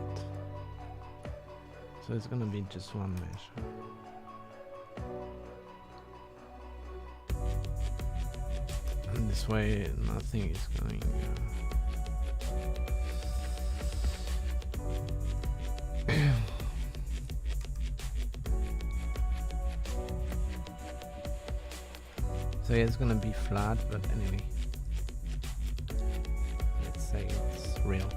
So it's gonna be just one mesh. And this way nothing is going so yeah, it's gonna be flat, but anyway, let's say it's real.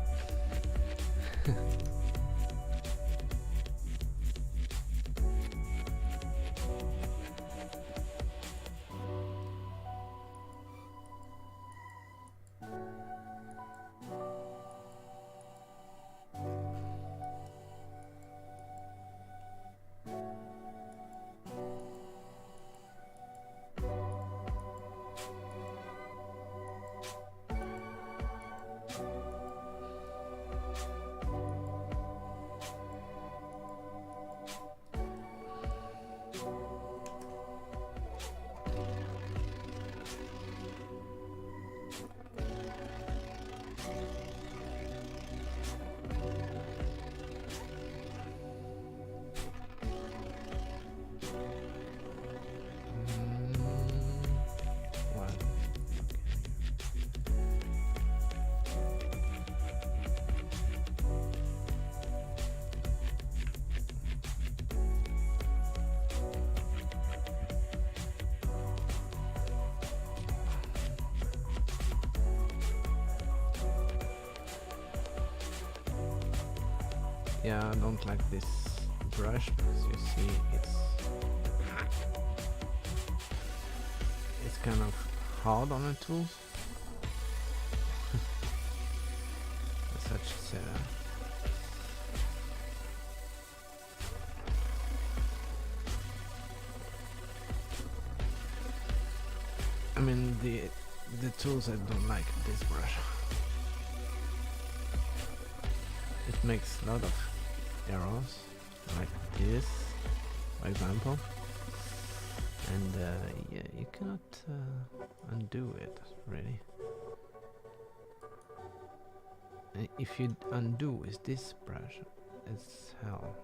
Yeah, I don't like this brush because you see it's kind of hard on the tools. As such say that. I mean the tools, I don't like this brush. It makes a lot of errors, like this, for example, and yeah, you cannot undo it really. If you undo with this brush, it's hell.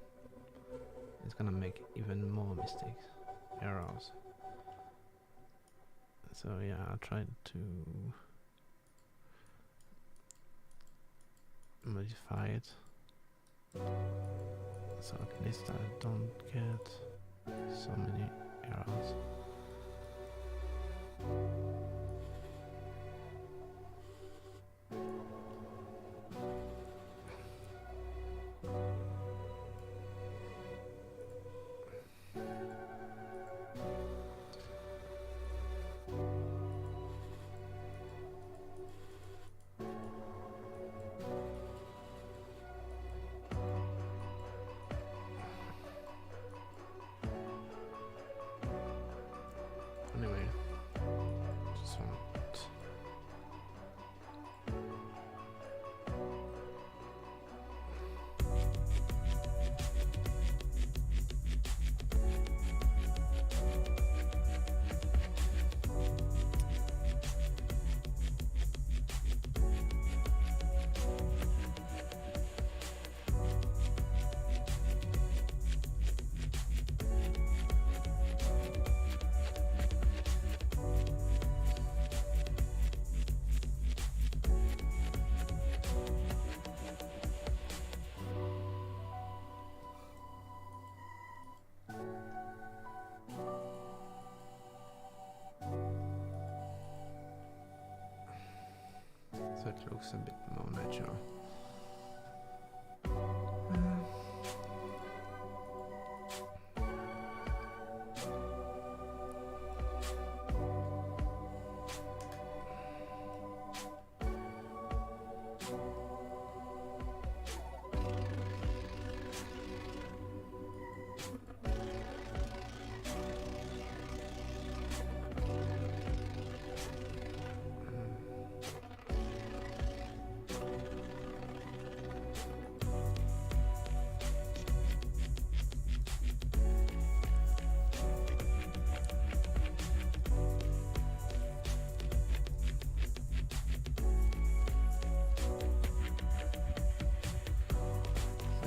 It's gonna make even more mistakes, errors. So yeah, I tried to modify it so at least I don't get so many errors. Anyway, just want so it looks a bit more natural.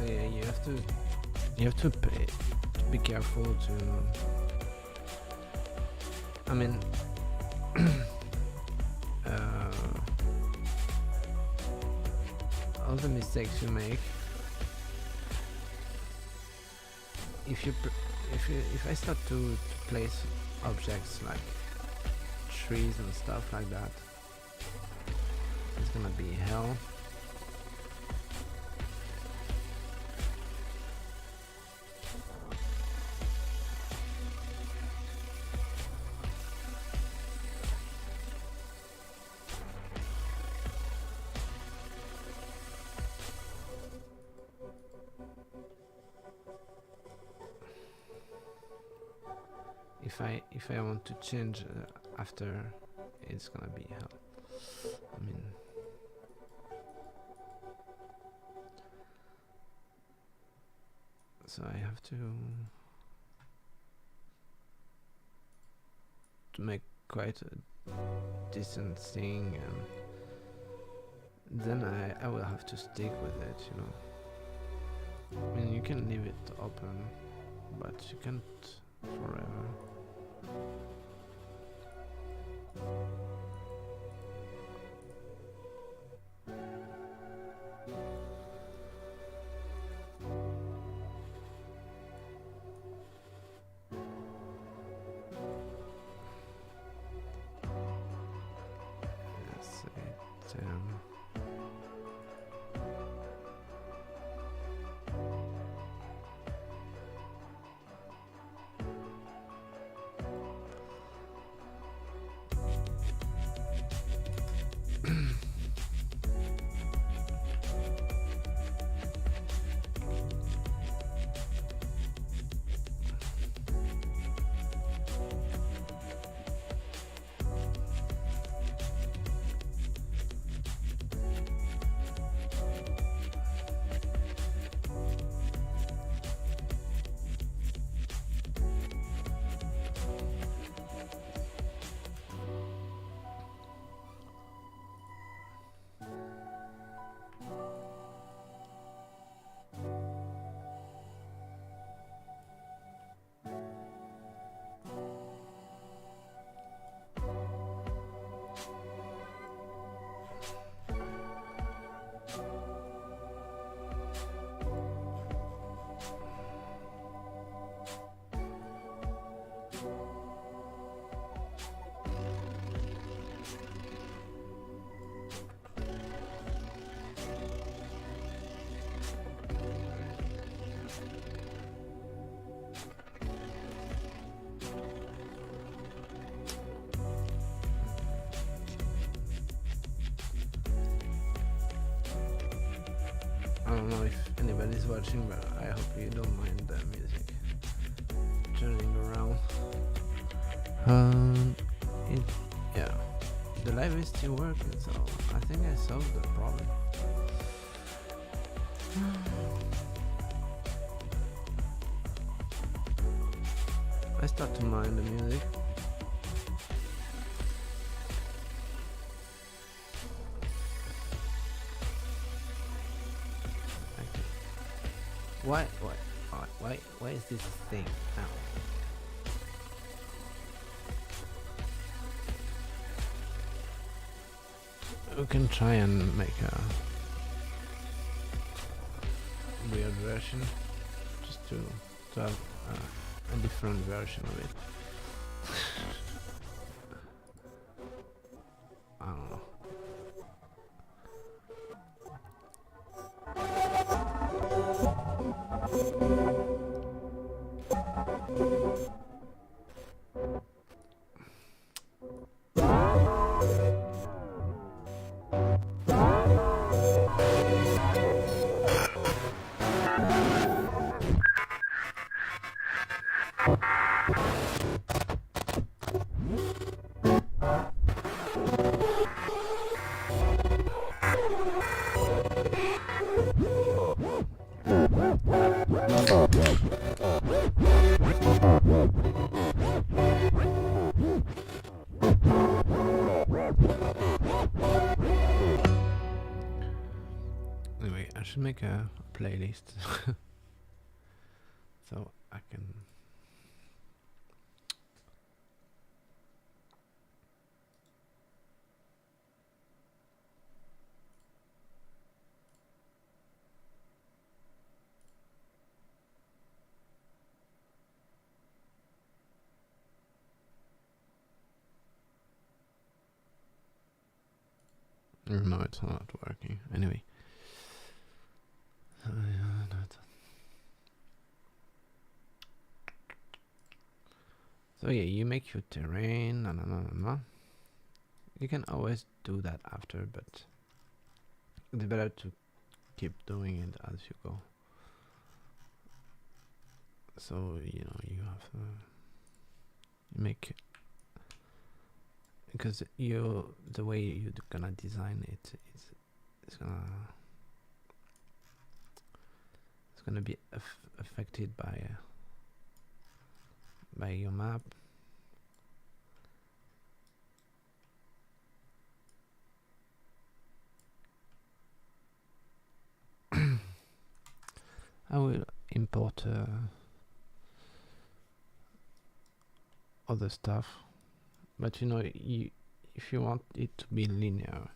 Yeah, you have to be careful to. I mean, all the mistakes you make. If I start to place objects like trees and stuff like that, it's gonna be hell. If I want to change after, it's gonna be hell. I mean, so I have to make quite a decent thing, and then I will have to stick with it, you know. I mean, you can leave it open, but you can't forever. Let's say 10. don't know if anybody's watching, but I hope you don't mind the music turning around. It, yeah, the live is still working, so I think I solved the problem. I start to mind the music. Why is this thing now? We can try and make a weird version, just to have a different version of it. I don't know. Anyway, I should make a playlist so I can no, it's not working. Anyway. So yeah, you make your terrain, You can always do that after, but it's better to keep doing it as you go. So, you know, you have to make, because the way you're gonna design it, it's gonna be affected by your map. I will import other stuff, but you know, if you want it to be linear,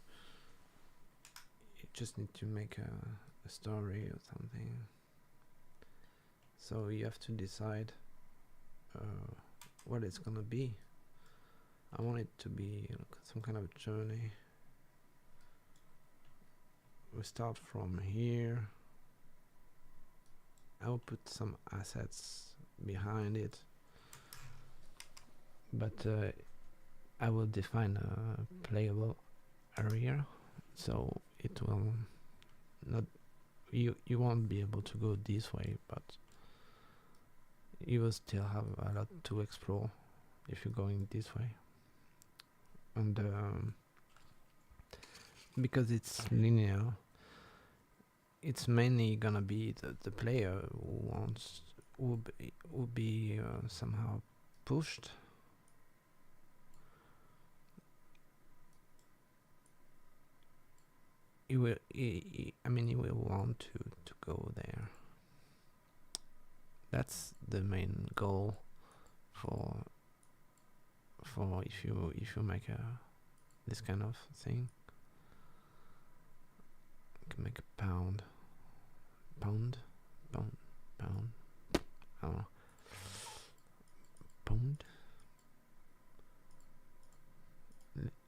you just need to make a story or something. So you have to decide what it's gonna be. I want it to be some kind of journey. We start from here. I will put some assets behind it, but I will define a playable area, so it will not, you won't be able to go this way, but you will still have a lot to explore if you're going this way. And because it's linear, it's mainly gonna be the player who will be somehow pushed. He will want to go there. That's the main goal for if you make this kind of thing. You can make a pound. I don't know. Pound.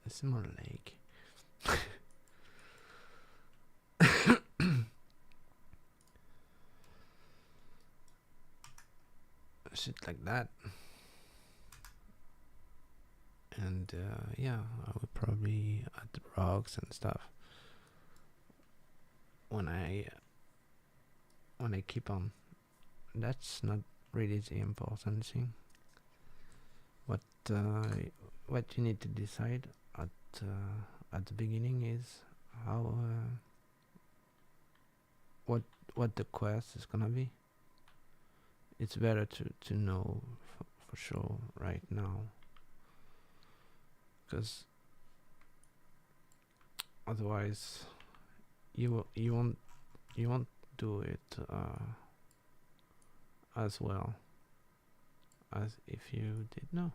It's more lake. Shit like that. And yeah, I would probably add rocks and stuff when I when I keep on. That's not really the important thing. What you need to decide at the beginning is how what the quest is gonna be. It's better to know for sure right now, because otherwise you won't do it as well as if you did know.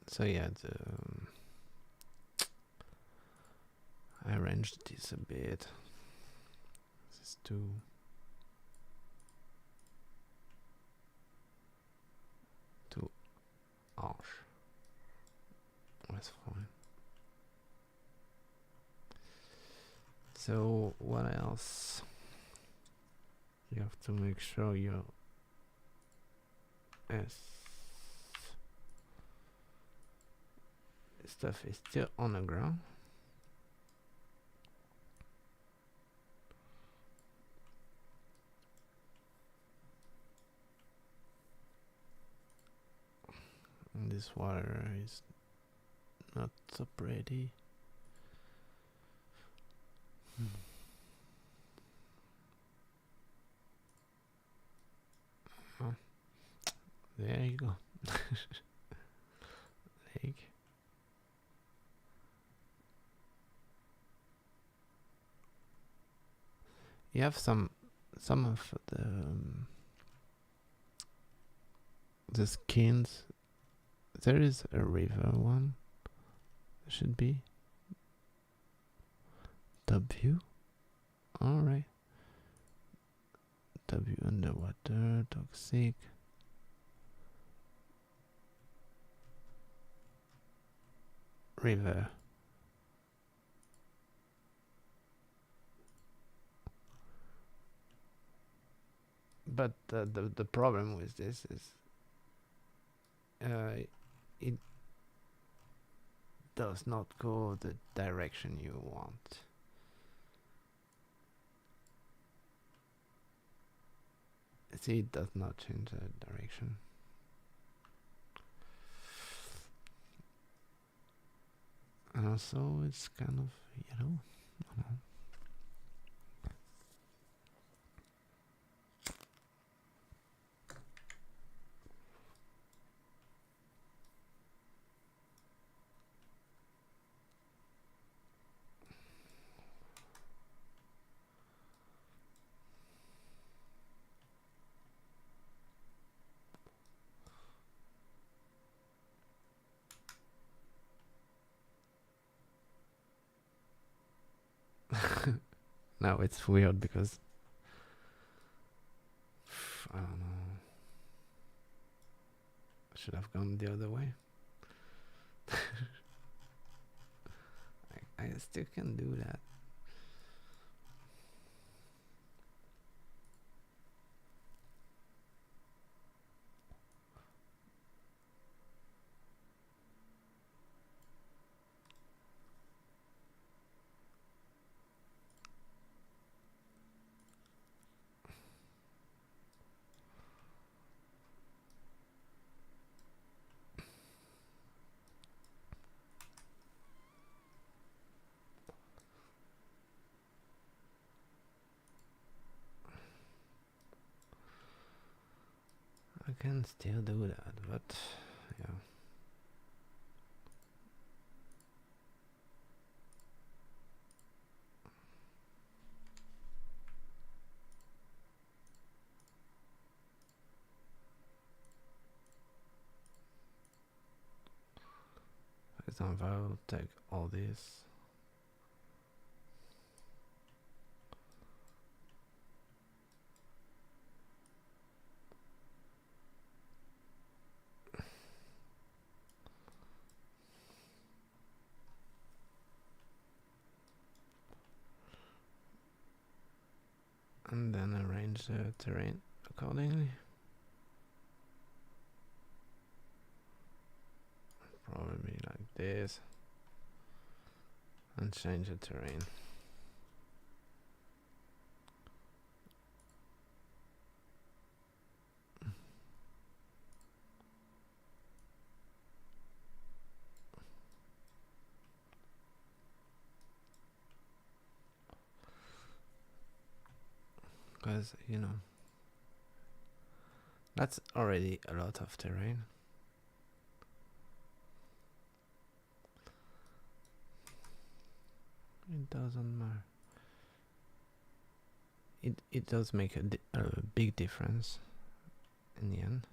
So yeah, I arranged this a bit. This is too harsh. That's fine. So what else? You have to make sure your stuff is still on the ground. And this water is not so pretty. Oh, there you go. Lake. You have some of the skins. There is a river one. Should be W. All right. W underwater toxic. River. But the problem with this is it does not go the direction you want. See, it does not change the direction. And also it's kind of yellow. I don't know. Now it's weird because I don't know. I should have gone the other way. I still can do that. I can still do that, but yeah. For example, I'll take all this. and then arrange the terrain accordingly. Probably like this, and change the terrain. Because, you know, that's already a lot of terrain. It doesn't matter. It does make a big difference in the end.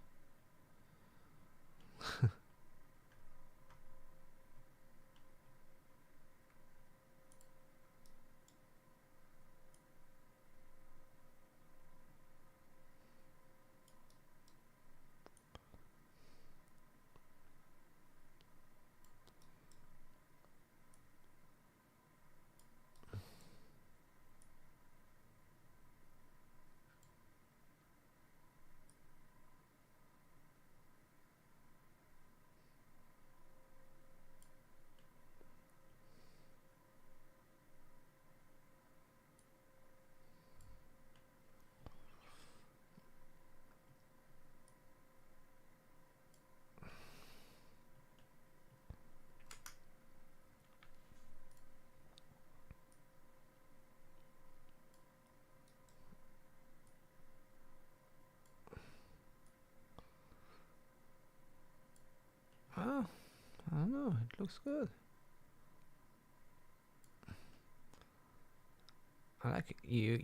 Oh, I don't know, it looks good. I like you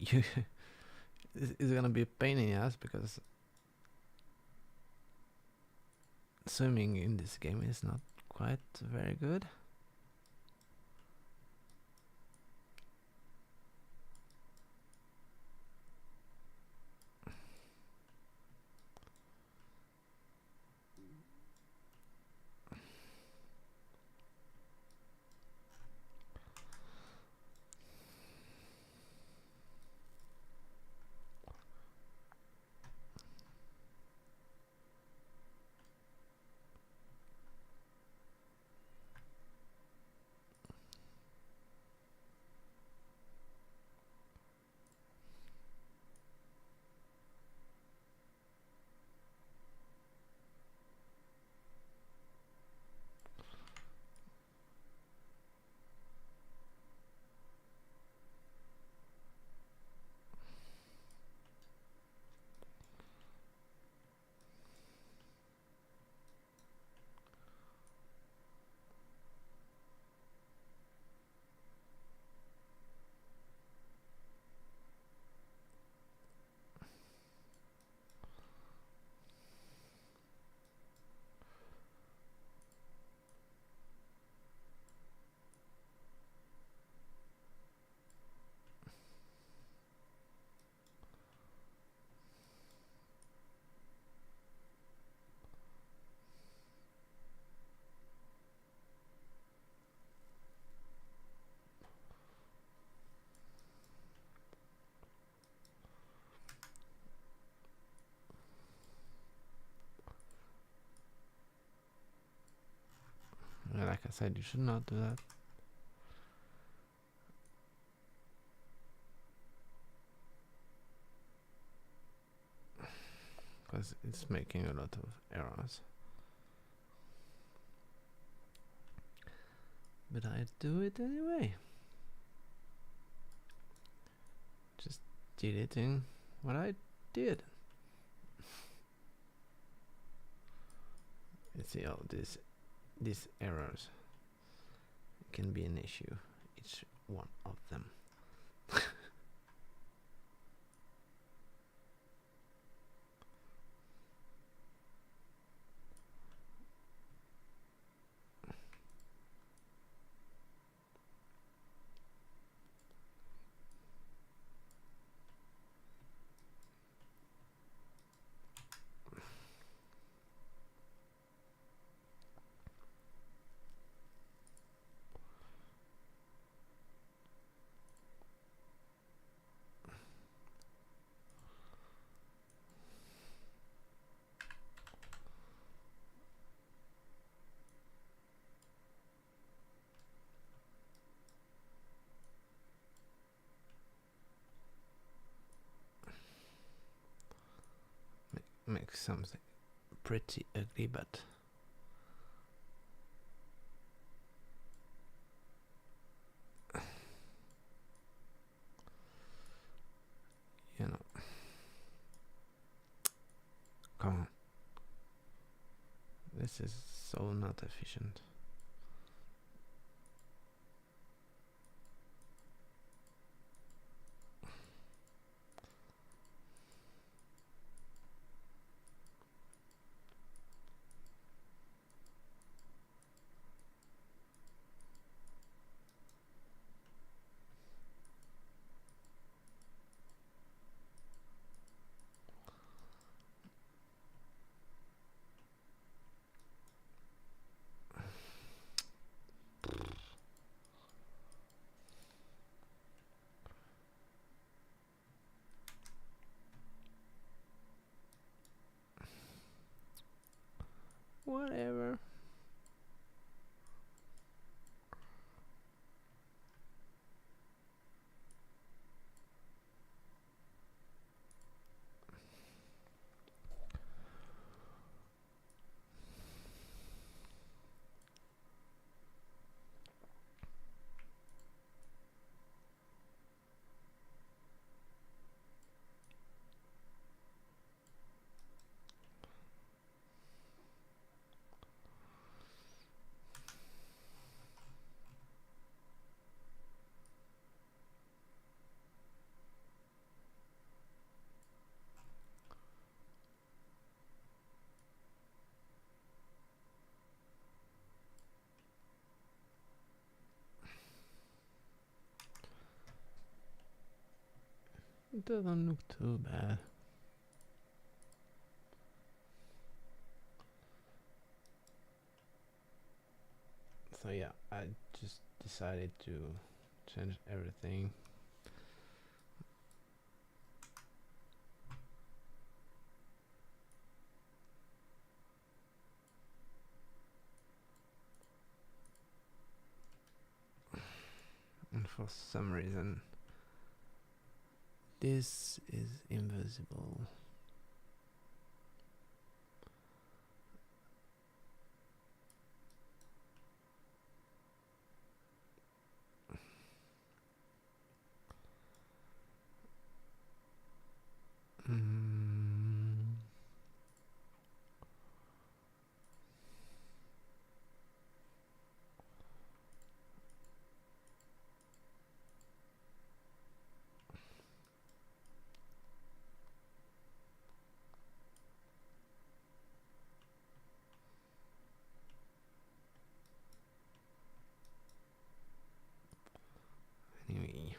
it's gonna be a pain in the ass because swimming in this game is not quite very good. Like I said, you should not do that. Because it's making a lot of errors. But I do it anyway. Just deleting what I did. You see all these errors can be an issue, each one of them. make something pretty ugly, but you know, come on. This is so not efficient. Whatever. It doesn't look too bad. So yeah, I just decided to change everything. And for some reason, this is invisible. Mm. Anyway.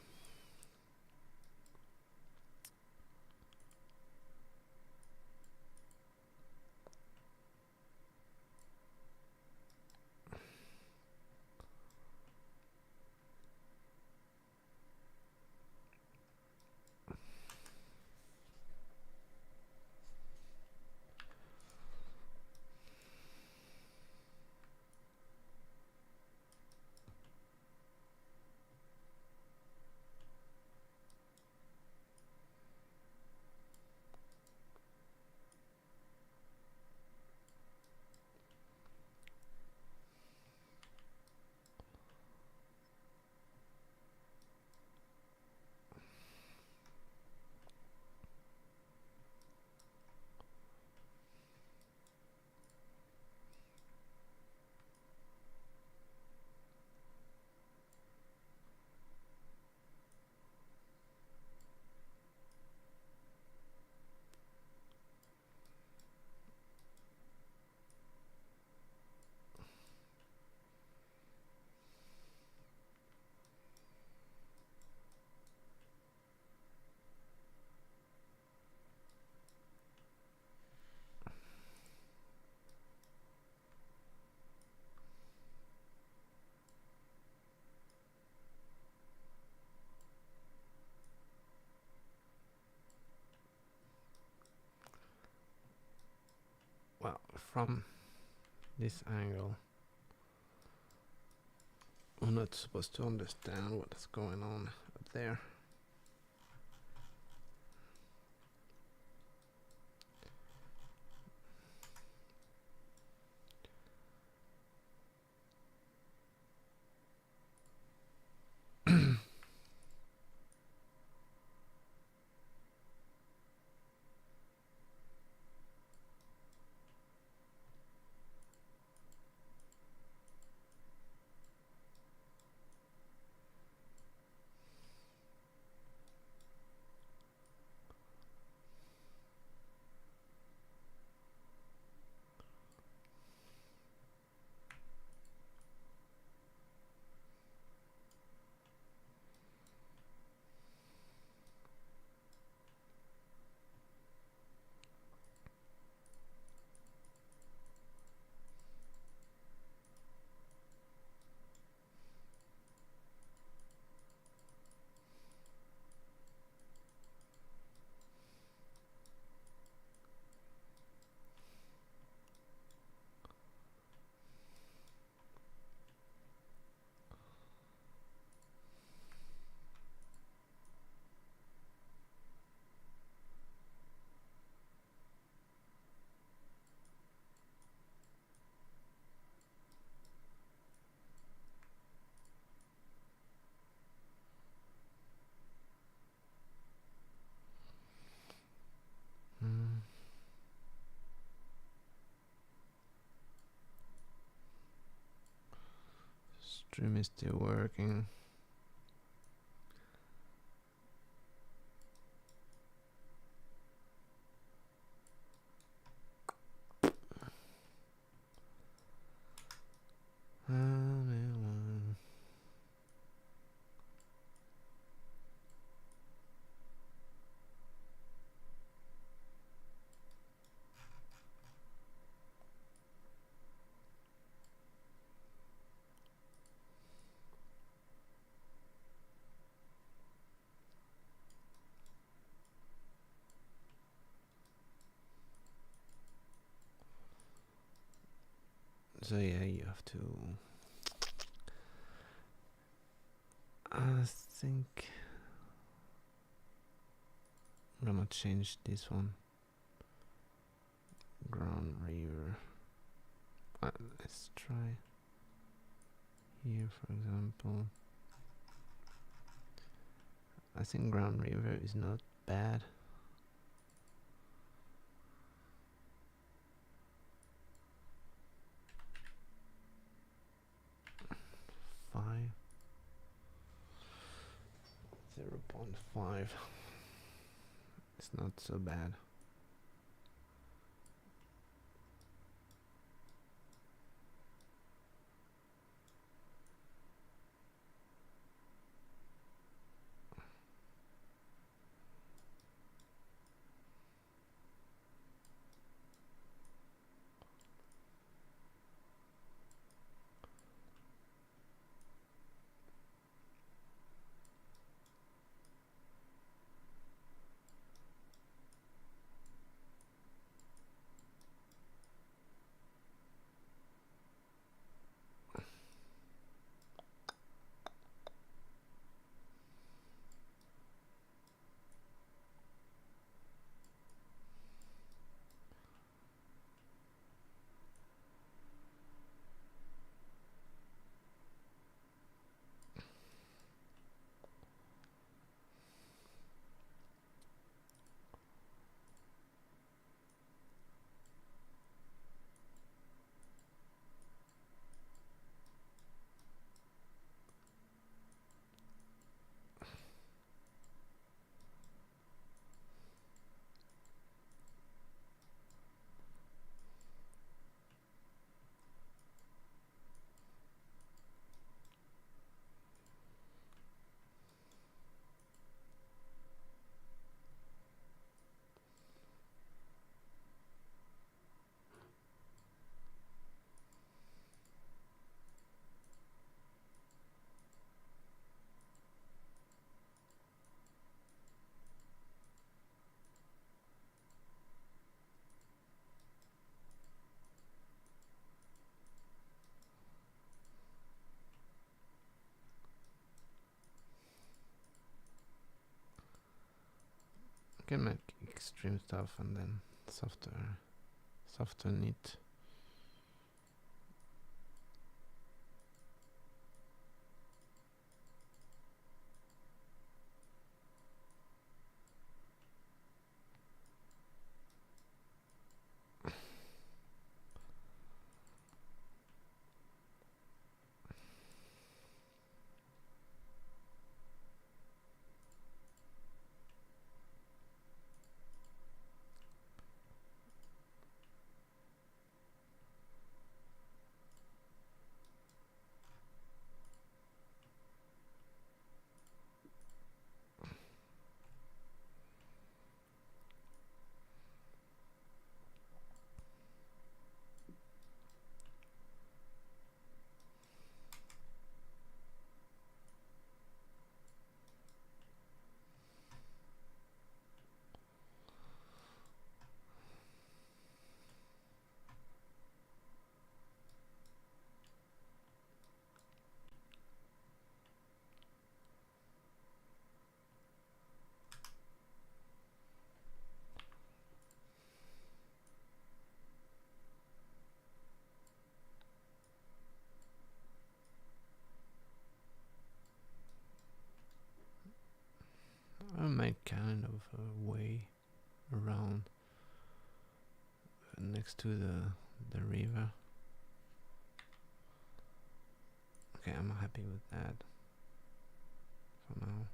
Well, from this angle, I'm not supposed to understand what is going on up there. Stream is still working. So yeah, you have to. I think I'm gonna change this one. Ground river. Let's try here, for example. I think ground river is not bad. Five. 0.5. It's not so bad. I can make extreme stuff and then soften it. I'll make kind of a way around next to the river. Okay, I'm happy with that for now.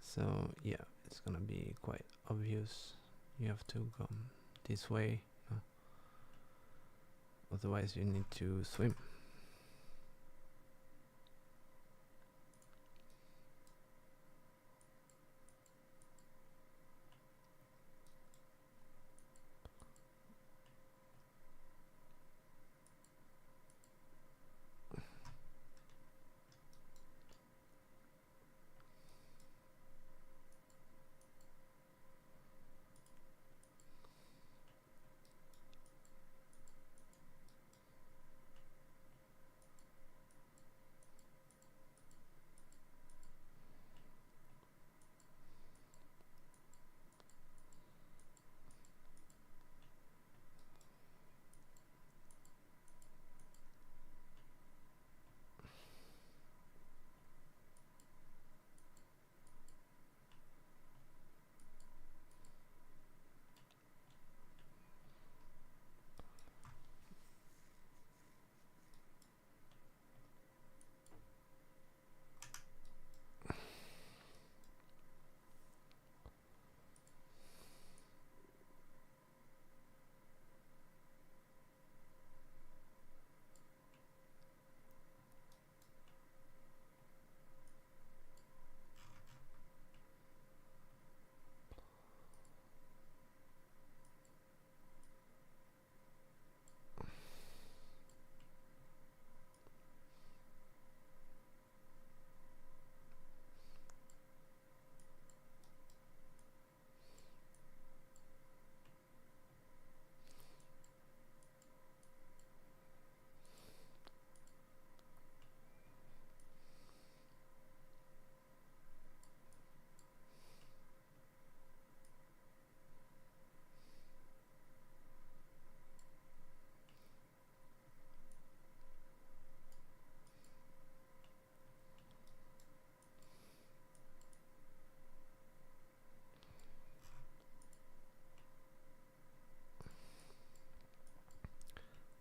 So yeah, it's gonna be quite obvious. You have to come this way, otherwise you need to swim.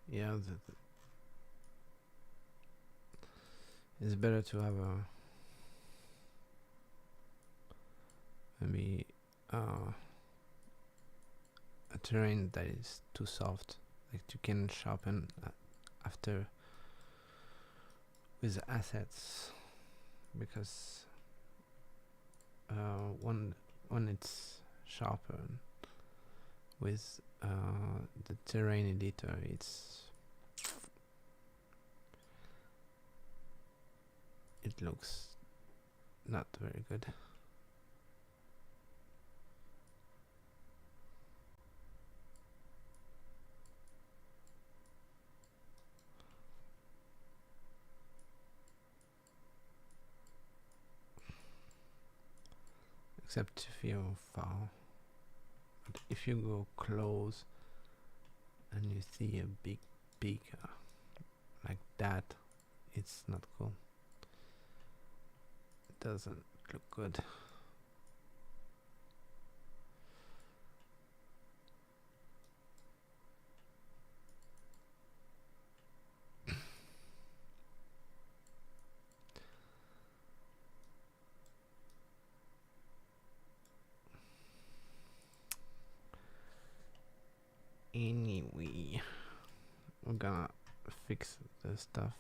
Yeah, it's better to have maybe a terrain that is too soft, like you can sharpen after with assets, because when it's sharpened with the terrain editor, it looks not very good. Except if you're far. But if you go close and you see a big beaker like that, it's not cool. It doesn't look good. Anyway, we're gonna fix the stuff.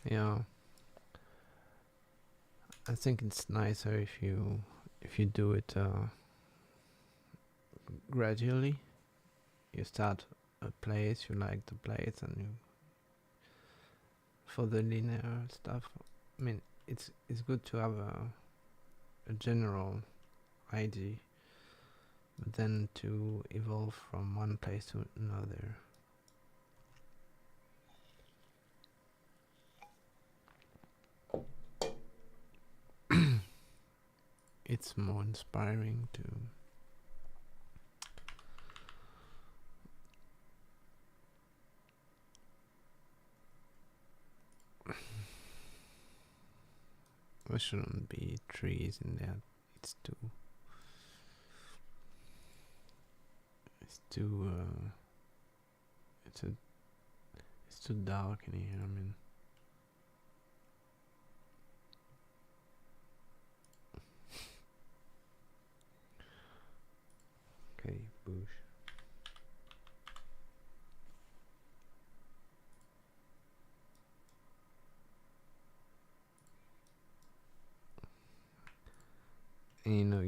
Yeah, I think it's nicer if you do it gradually. You start a place, you like the place, and you for the linear stuff. I mean, it's good to have a general idea, but then to evolve from one place to another. It's more inspiring to there shouldn't be trees in there. It's too it's too it's a it's too dark in here. I mean, okay, bush. And you know,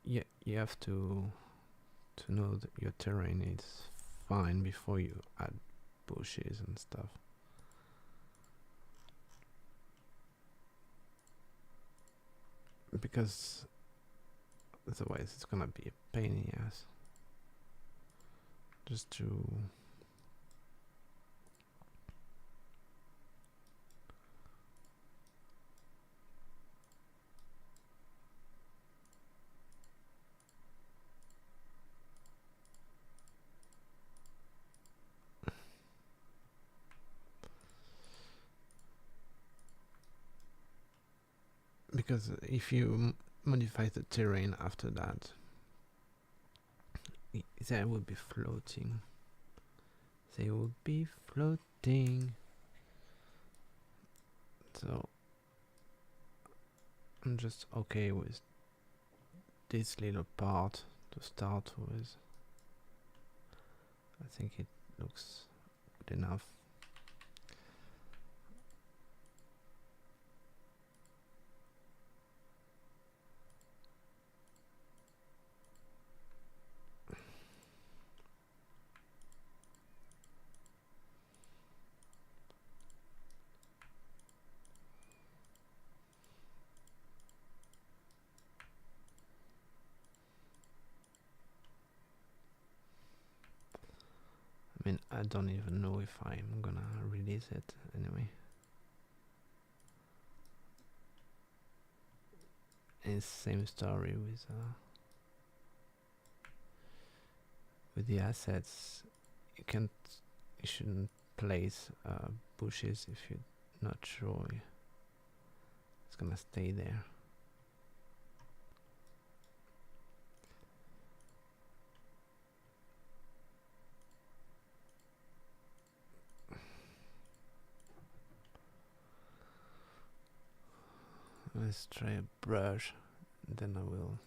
you have to know that your terrain is fine before you add bushes and stuff. Because otherwise it's gonna be a pain in the ass. Just to because if you modify the terrain after that, they will be floating. They will be floating. So I'm just okay with this little part to start with. I think it looks good enough. I mean, I don't even know if I'm gonna release it anyway. And it's same story with the assets. You shouldn't place bushes if you're not sure it's gonna stay there. Let's try a brush, and then I will.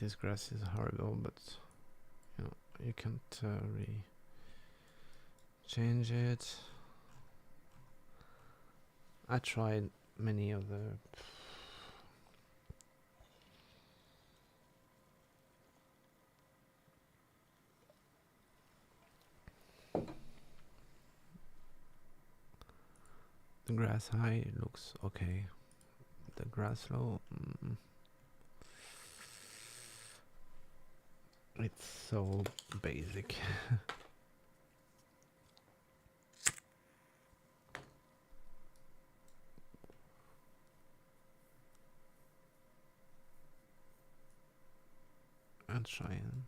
This grass is horrible, but you know you can't really change it. I tried many other the grass high looks okay. The grass low, it's so basic. I'll try and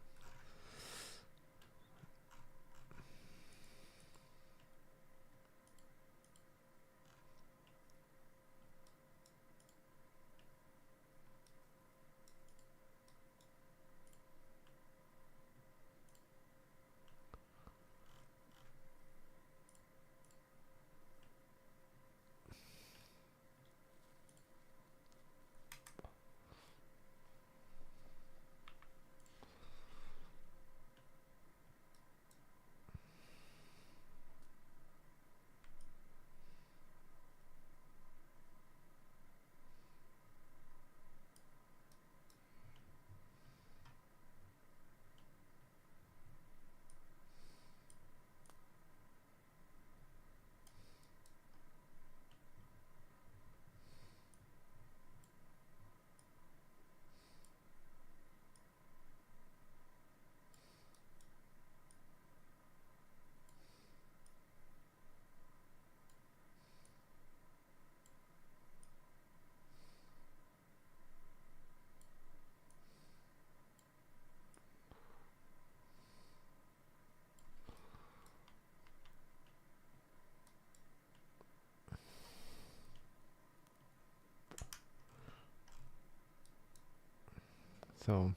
so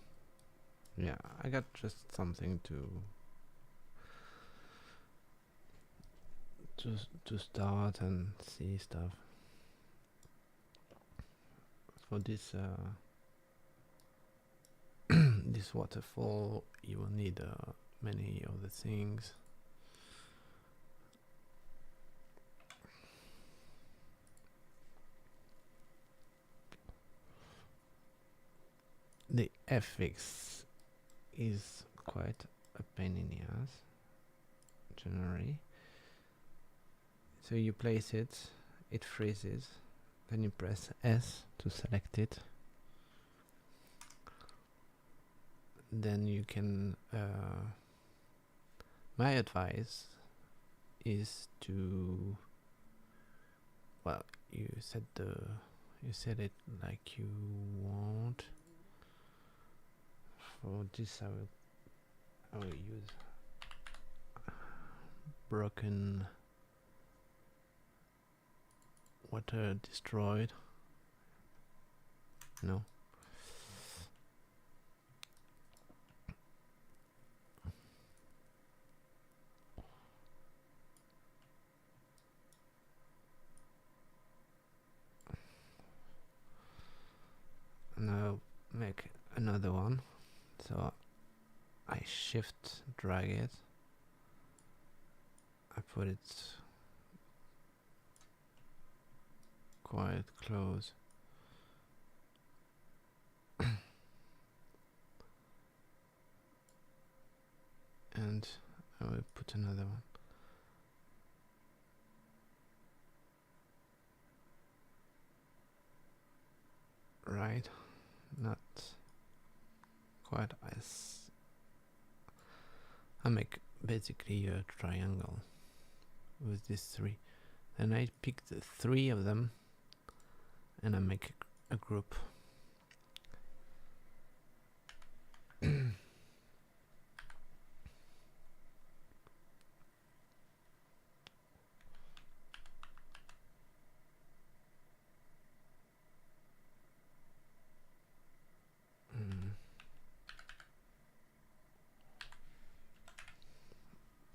yeah, I got just something to start and see stuff. For this this waterfall, you will need many of the things. The FX is quite a pain in the ass, generally. So you place it, it freezes, then you press S to select it. Then you can, my advice is to, well, you set it like you want. For this I will use broken water destroyed. No. And I'll make another one. So I shift drag it. I put it quite close. And I will put another one. Right, not quite as I make basically a triangle with these three. Then I pick the three of them and I make a group.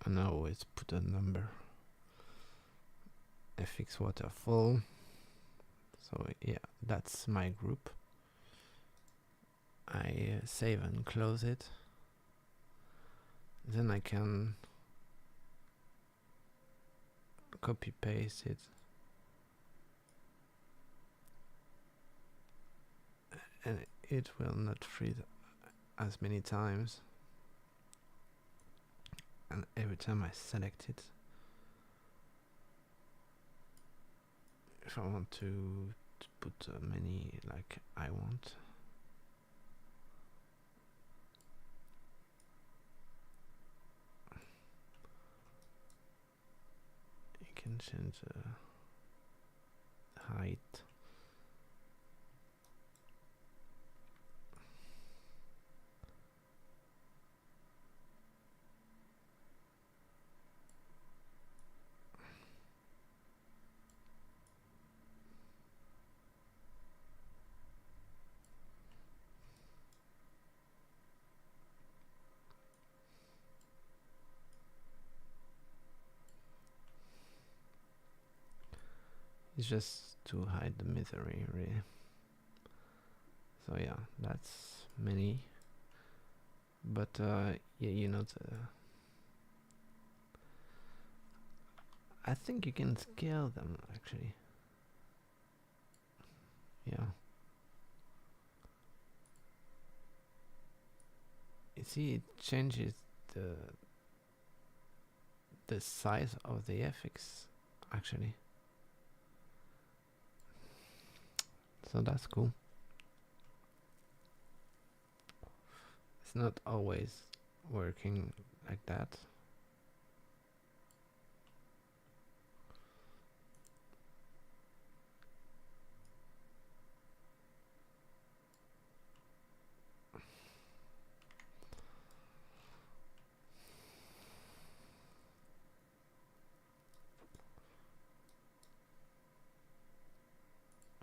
And I always put a number. FX waterfall. So yeah, that's my group. I save and close it. Then I can copy paste it. And it will not freeze as many times. And every time I select it, if I want to put many like I want, you can change the height. It's just to hide the misery, really. So yeah, that's many. But yeah, you know, I think you can scale them actually. Yeah. You see, it changes the size of the FX actually. So that's cool. It's not always working like that.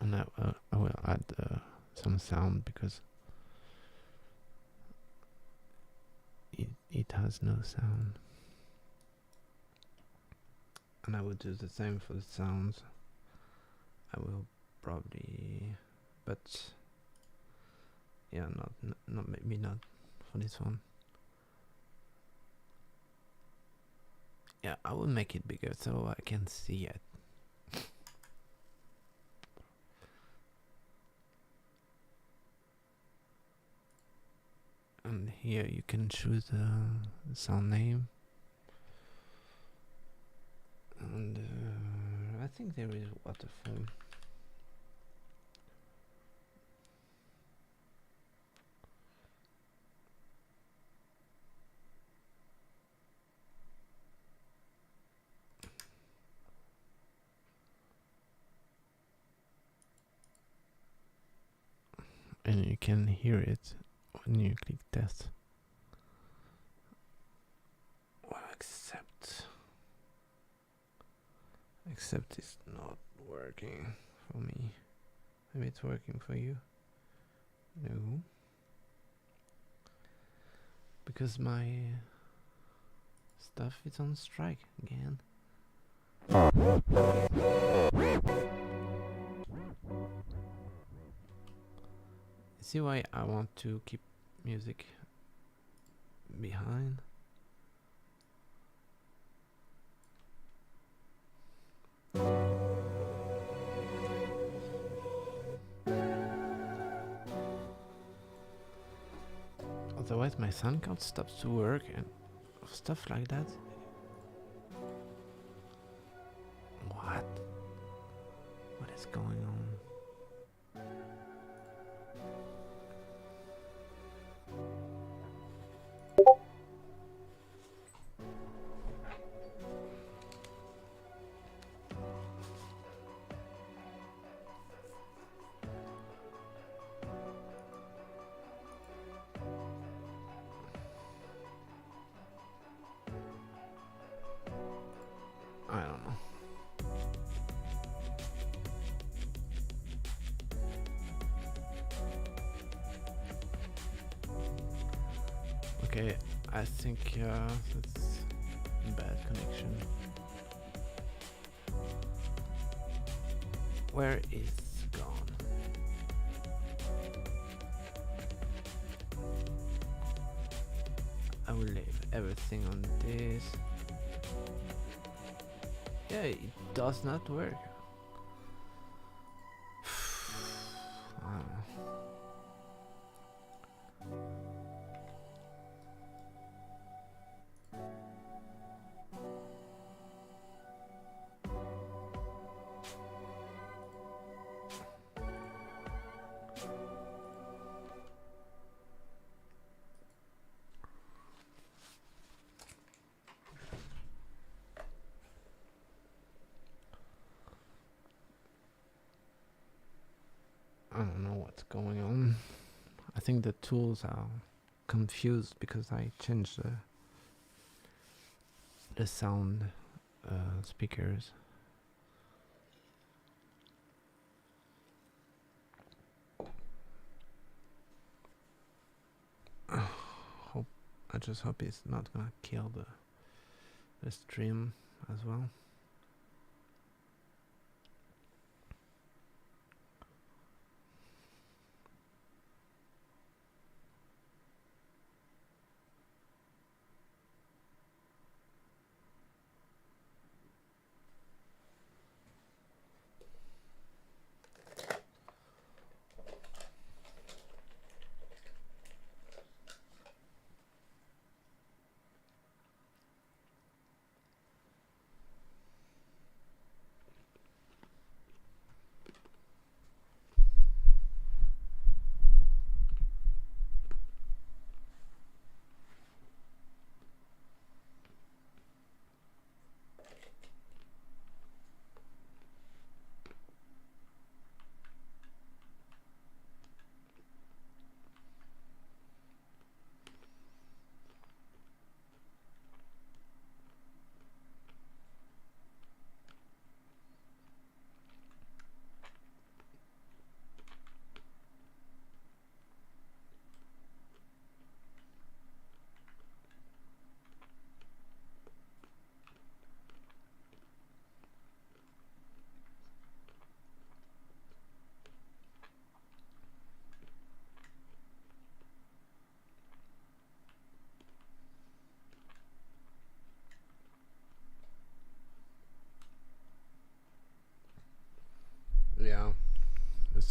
And I will add some sound because it has no sound. And I will do the same for the sounds. I will probably, but yeah, not maybe not for this one. Yeah, I will make it bigger so I can see it. And here you can choose the sound name. And I think there is waterfall. And you can hear it when you click test. Well, except it's not working for me. Maybe it's working for you. No, because my stuff is on strike again. See why I want to keep music behind? Otherwise my sound card stops to work and stuff like that. What? What is going on? I don't know. Okay, I think that's a bad connection. Where is gone? I will leave everything on this. Yeah, it does not work. I don't know. I don't know what's going on. I think the tools are confused because I changed the sound speakers. I just hope it's not gonna kill the stream as well.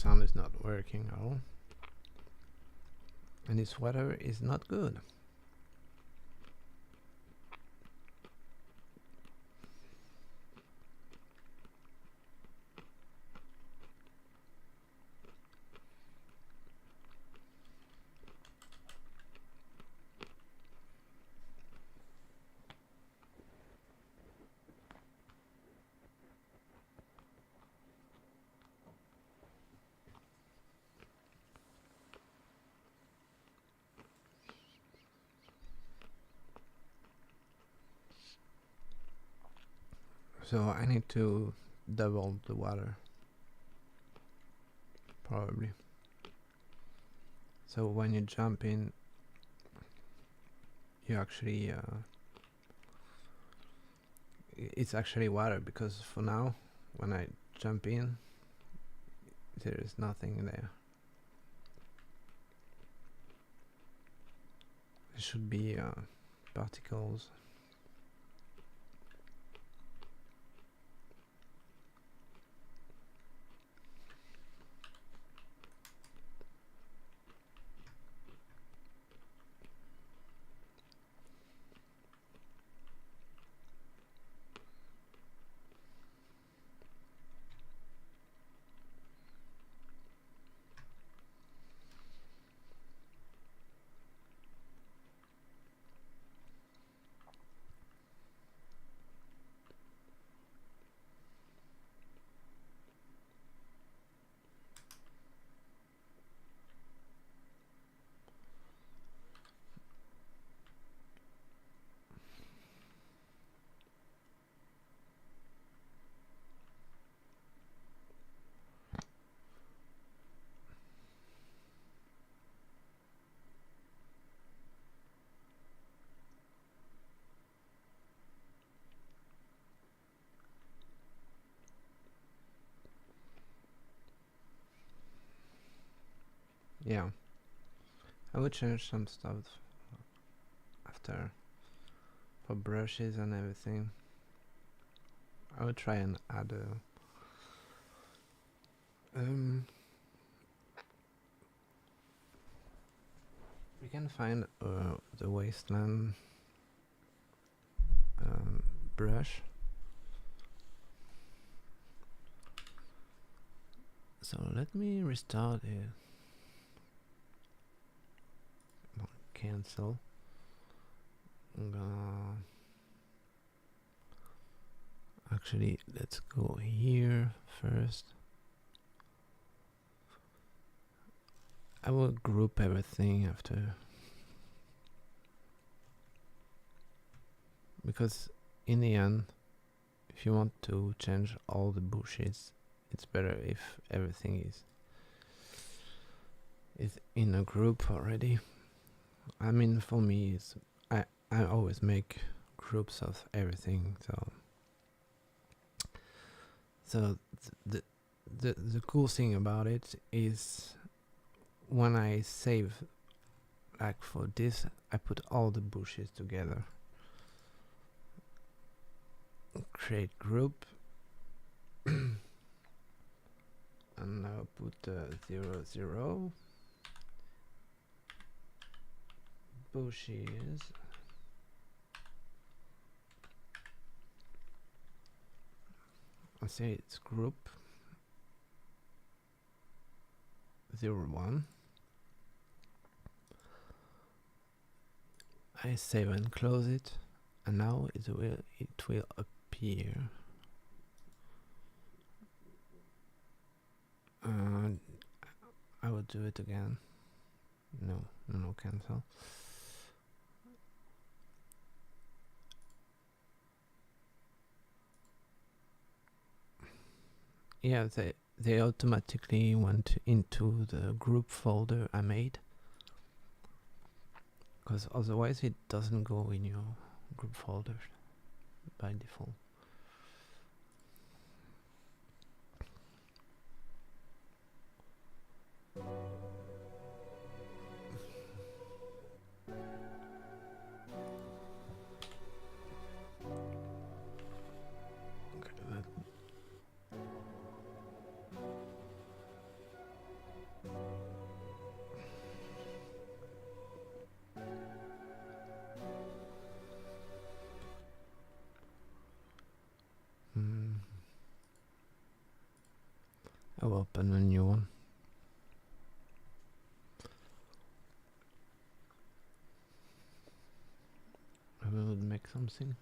sound is not working at all. And this weather is not good. So I need to double the water, probably. So when you jump in, you actually it's actually water, because for now when I jump in there is nothing there. It should be particles. Yeah, I would change some stuff after for brushes and everything. I would try and add we can find the wasteland brush. So let me restart it. Cancel. I'm gonna actually, let's go here first. I will group everything after, because in the end, if you want to change all the bushes, it's better if everything is in a group already. I mean, for me, it's I always make groups of everything. So the cool thing about it is when I save, like for this, I put all the bushes together. Create group. And now put 0, 0 bushes. I say it's group 0, 1. I save and close it, and now it will appear. I will do it again. No, cancel. Yeah, they automatically went into the group folder I made, because otherwise it doesn't go in your group folder by default. I'll open a new one. Maybe we would make something.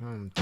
Down.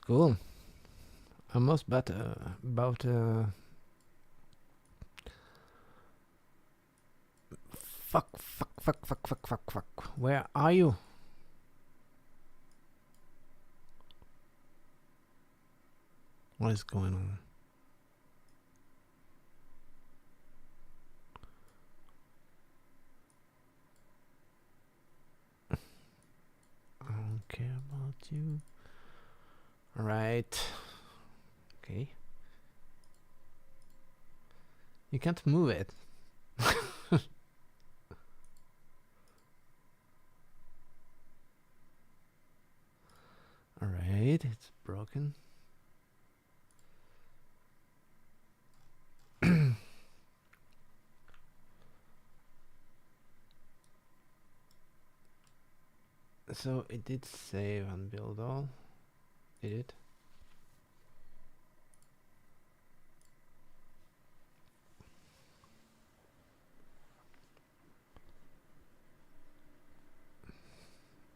cool. Almost about fuck. Where are you? What is going on? I don't care about you. Alright. Okay. You can't move it. Alright, it's broken. So it did save and build all. Did it?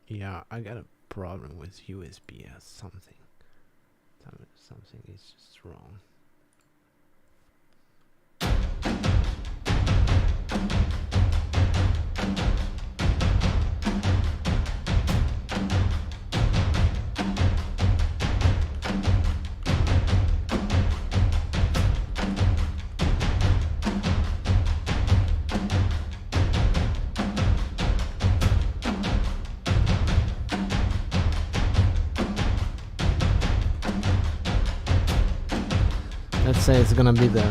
Yeah, I got a problem with USB or something. Something is just wrong. Let's say it's gonna be the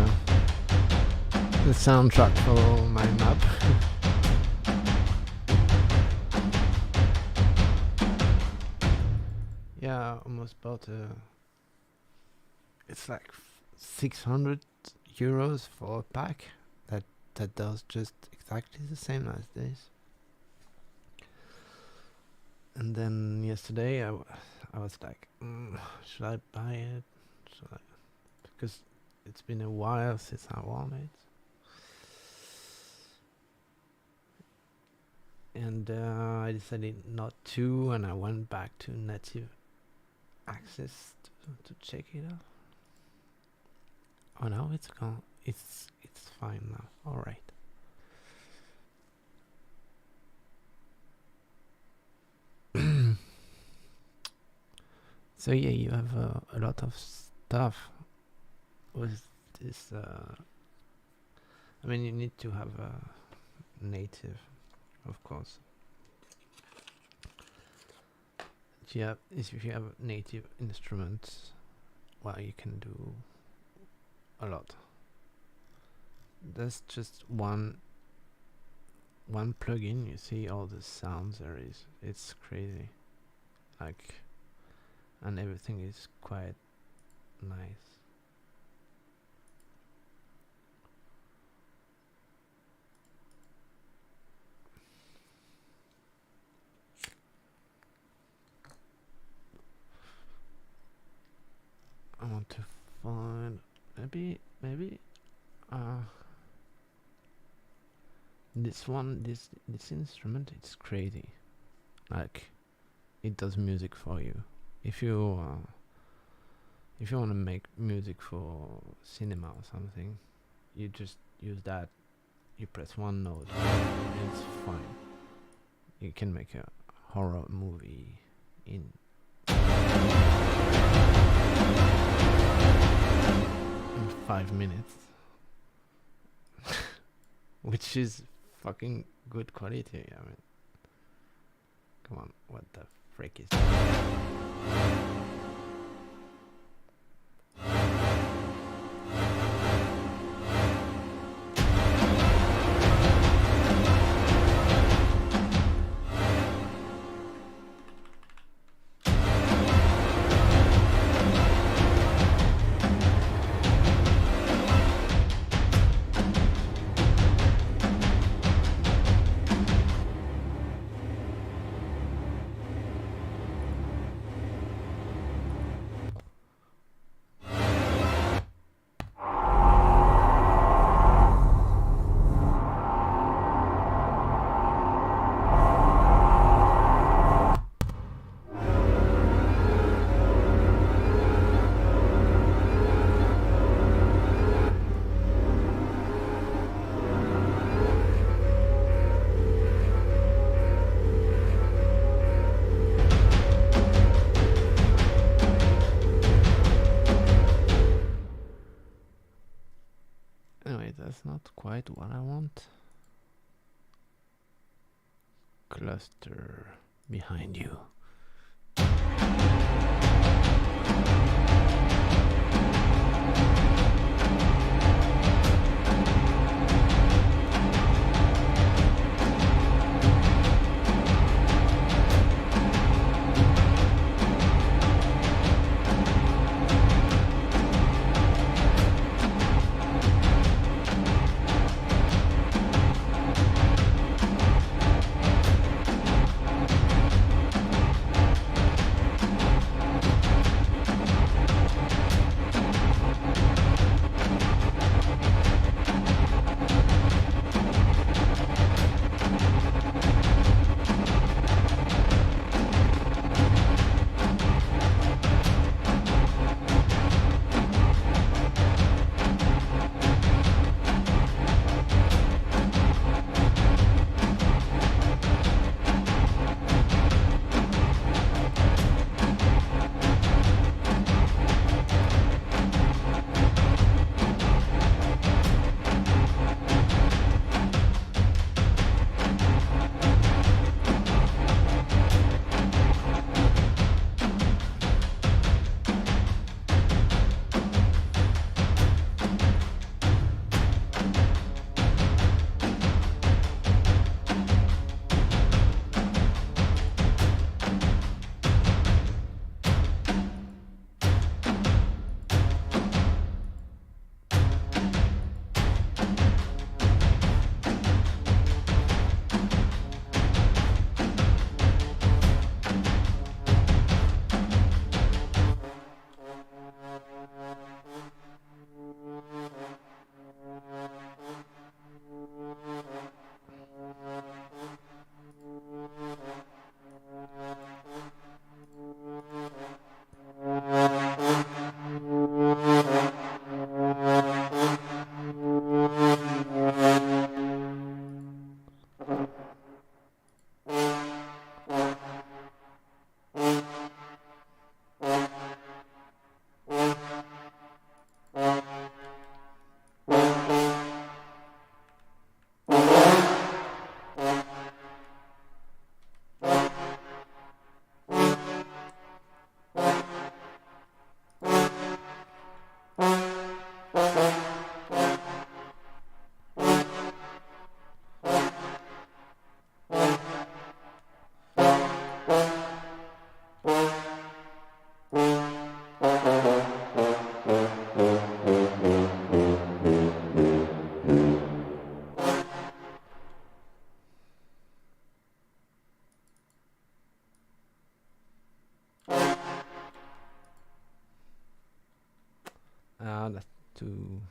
soundtrack for my map. Yeah, almost about it's like 600 euros for a pack that does just exactly the same as this. And then yesterday I was like, should I buy it? Should I? Because it's been a while since I won it. And I decided not to, and I went back to native access to check it out. Oh no, it's gone. It's fine now. All right. So yeah, you have a lot of stuff with this. I mean, you need to have a native, of course. Yeah, if you have native instruments, well, you can do a lot. That's just one plugin. You see all the sounds there is. It's crazy. Like, and everything is quite nice. I want to find maybe this instrument. It's crazy. Like, it does music for you. If you want to make music for cinema or something, you just use that. You press one note, and it's fine. You can make a horror movie in 5 minutes. Which is fucking good quality. I mean, come on, what the frick is that? quite what I want. Cluster behind you. That's too...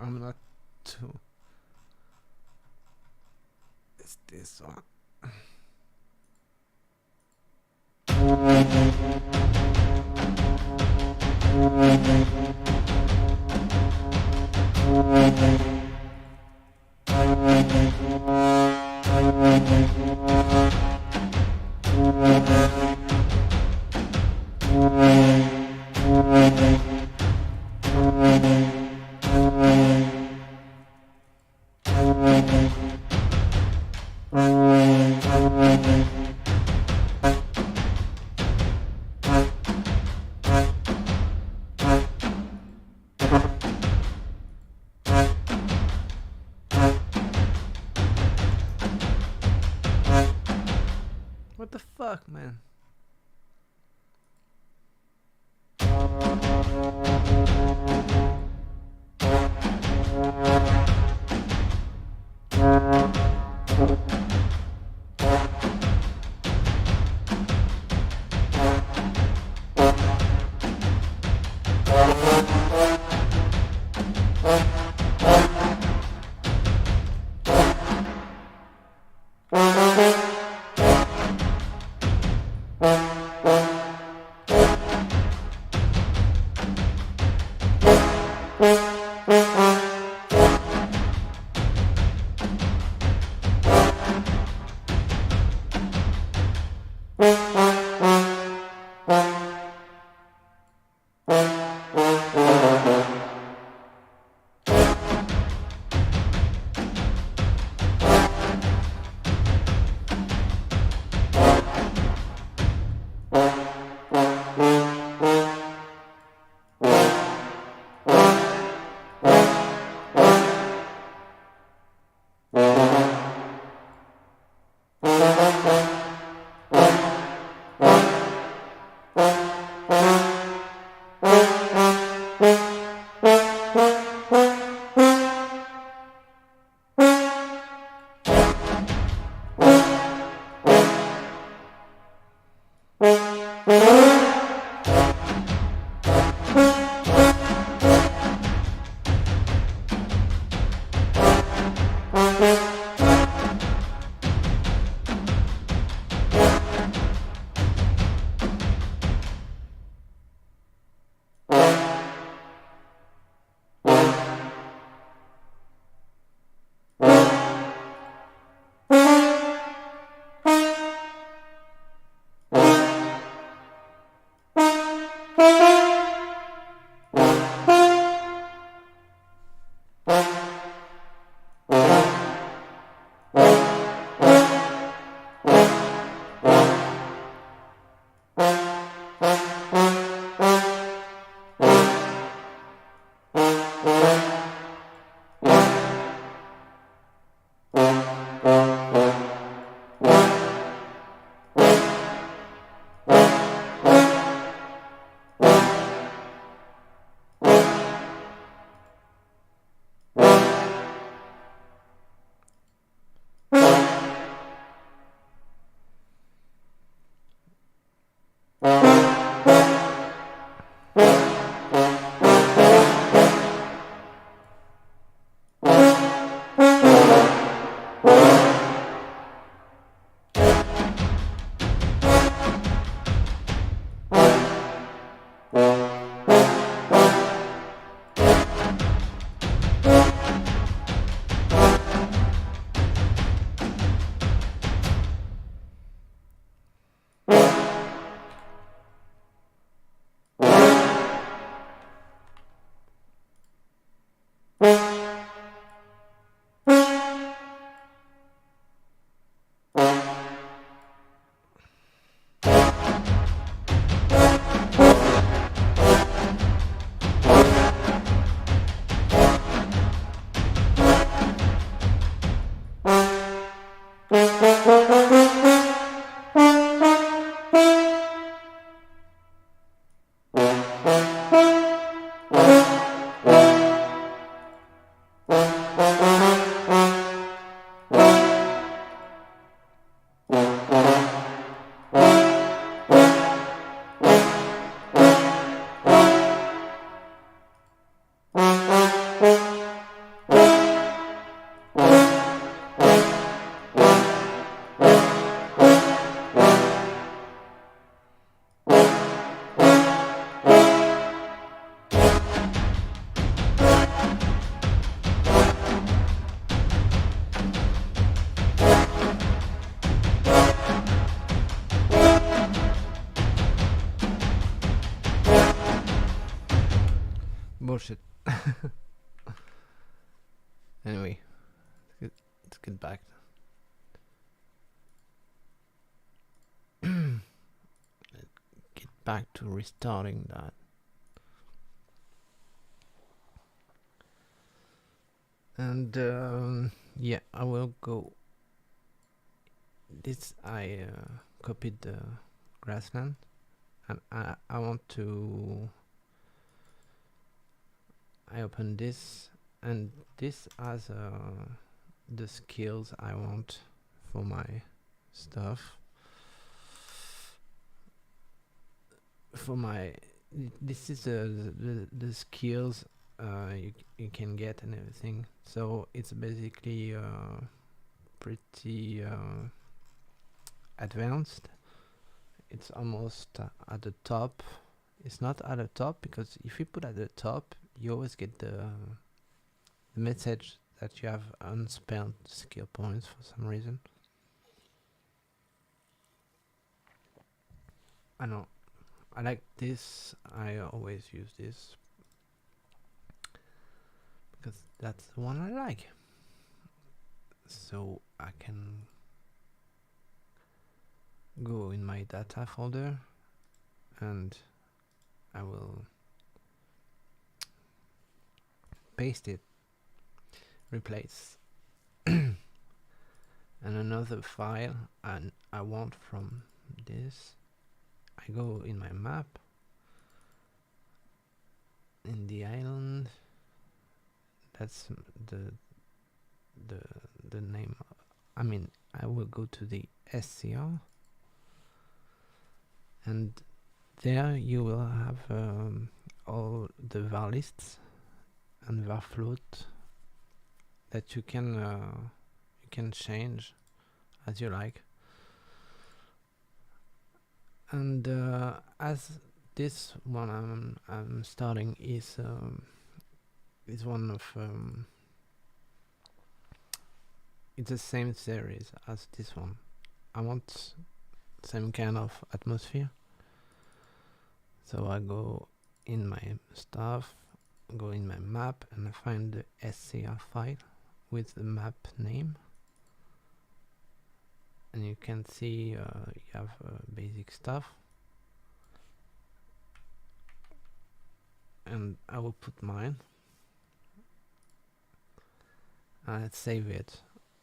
I'm not too. It's this one. What the fuck, man? Bullshit. Anyway, let's get back. Get back to restarting that. And yeah, I will go. This I copied the grassland, and I want to. I open this, and this has the skills I want for my stuff. For my, this is the skills you can get and everything. So it's basically pretty advanced. It's almost at the top. It's not at the top because if you put at the top, you always get the message that you have unspent skill points for some reason. I know. I like this. I always use this because that's the one I like. So I can go in my data folder and I will paste it, replace, and another file and I want from this. I go in my map, in the island. That's the name. I mean, I will go to the SCR, and there you will have all the var lists and var float that you can change as you like. And as this one I'm starting is one of it's the same series as this one. I want same kind of atmosphere. So I go in my stuff, go in my map, and I find the SCR file with the map name. And you can see you have basic stuff. And I will put mine. And save it.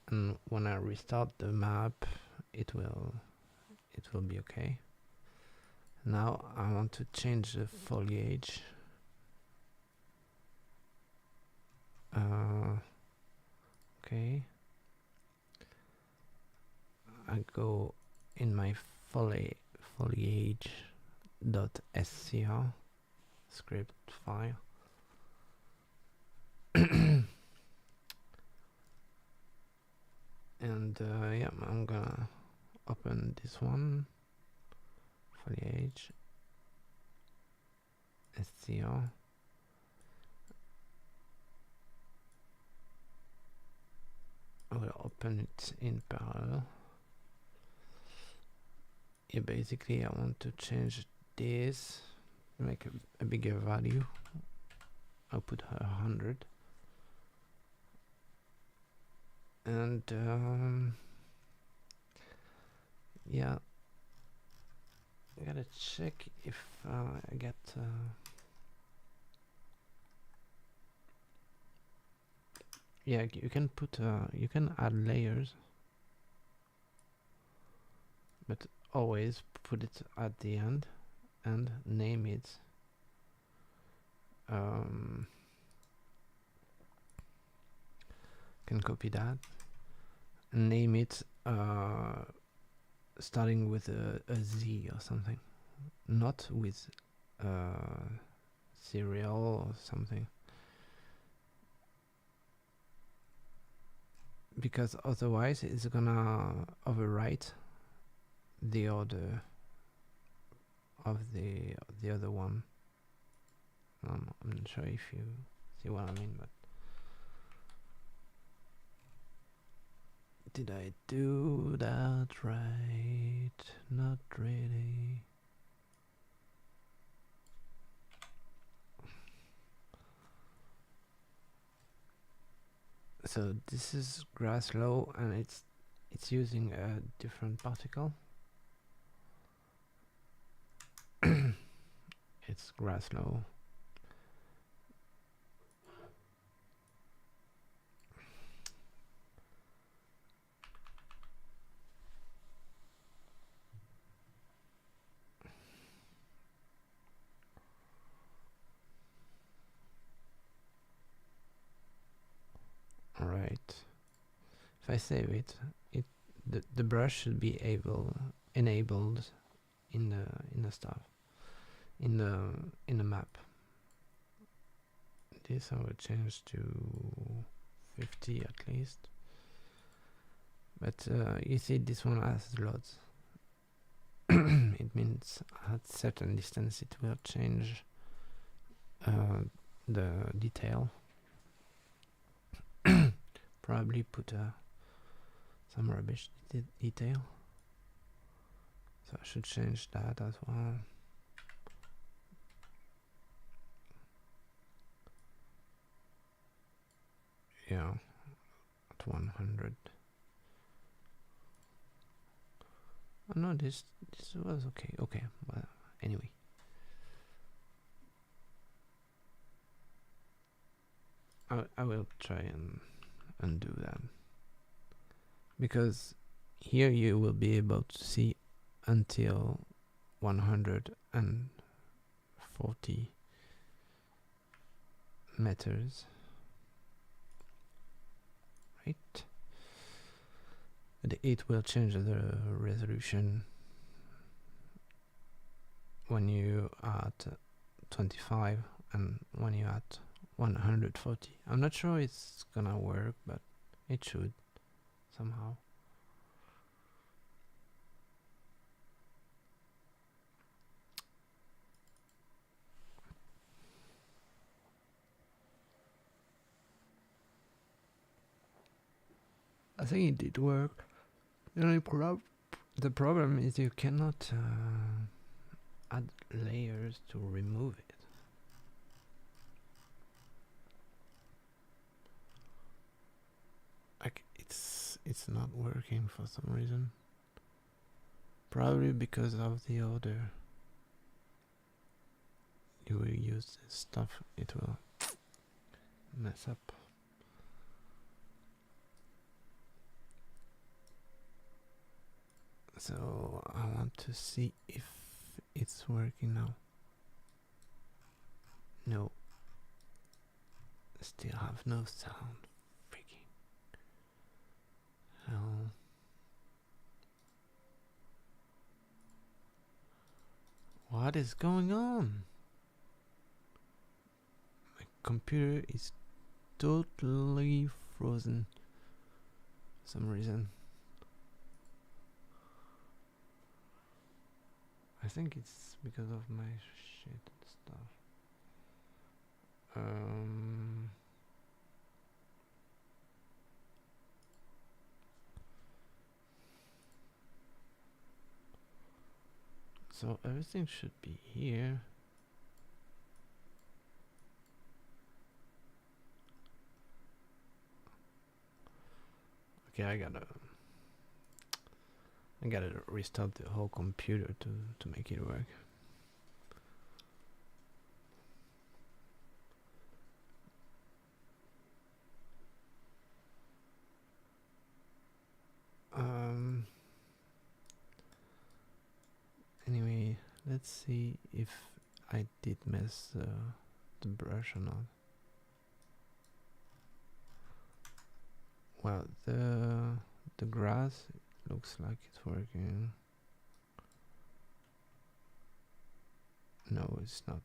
And when I restart the map, it will be okay. Now I want to change the foliage. Okay. I go in my foliage.scr script file. And yeah, I'm gonna open this one, foliage SCR. I will open it in parallel. Yeah, basically I want to change this, make a bigger value. I'll put 100. And yeah, I gotta check if I get yeah, you can put you can add layers, but always put it at the end and name it can copy that and name it starting with a Z or something, not with serial or something, because otherwise it's gonna overwrite the order of the other one. I'm not sure if you see what I mean, but did I do that right? Not really. So this is grass low, and it's using a different particle. It's grass low. Alright. If I save it, the brush should be enabled in the stuff, in the map. This I will change to 50 at least. But you see, this one has lots. It means at certain distance it will change the detail. Probably put some rubbish detail. So I should change that as well. Yeah, at 100. Oh no, this was okay. Okay, well, anyway. I will try and undo that, because here you will be able to see until 140 meters, right? But it will change the resolution when you are at 25 and when you are at 140. I'm not sure it's gonna work, but it should somehow. I think it did work. The only the problem is you cannot add layers to remove it. Like it's not working for some reason. Probably because of the order you will use this stuff, it will mess up. So I want to see if it's working now. No. Still have no sound. Freaking hell. What is going on? My computer is totally frozen for some reason. I think it's because of my shit and stuff. So everything should be here. Okay, I gotta restart the whole computer to make it work. Anyway, let's see if I did mess the brush or not. Well, the grass looks like it's working. No, it's not.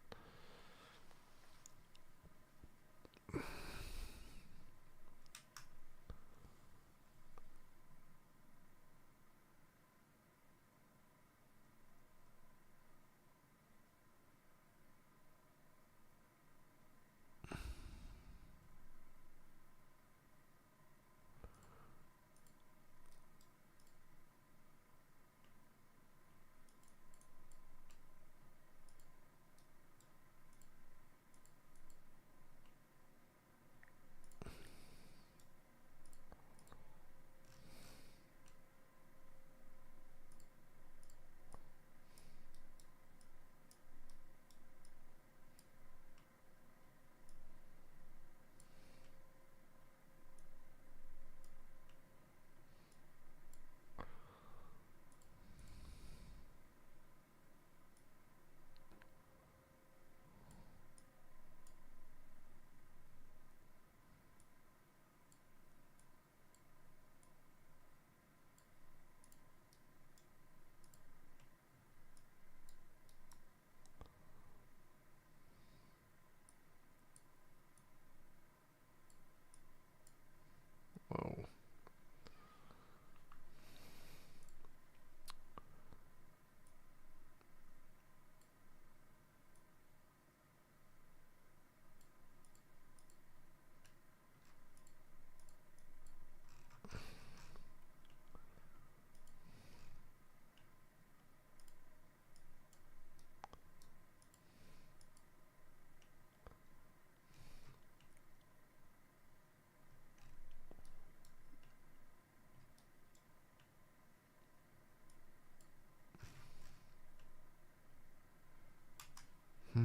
So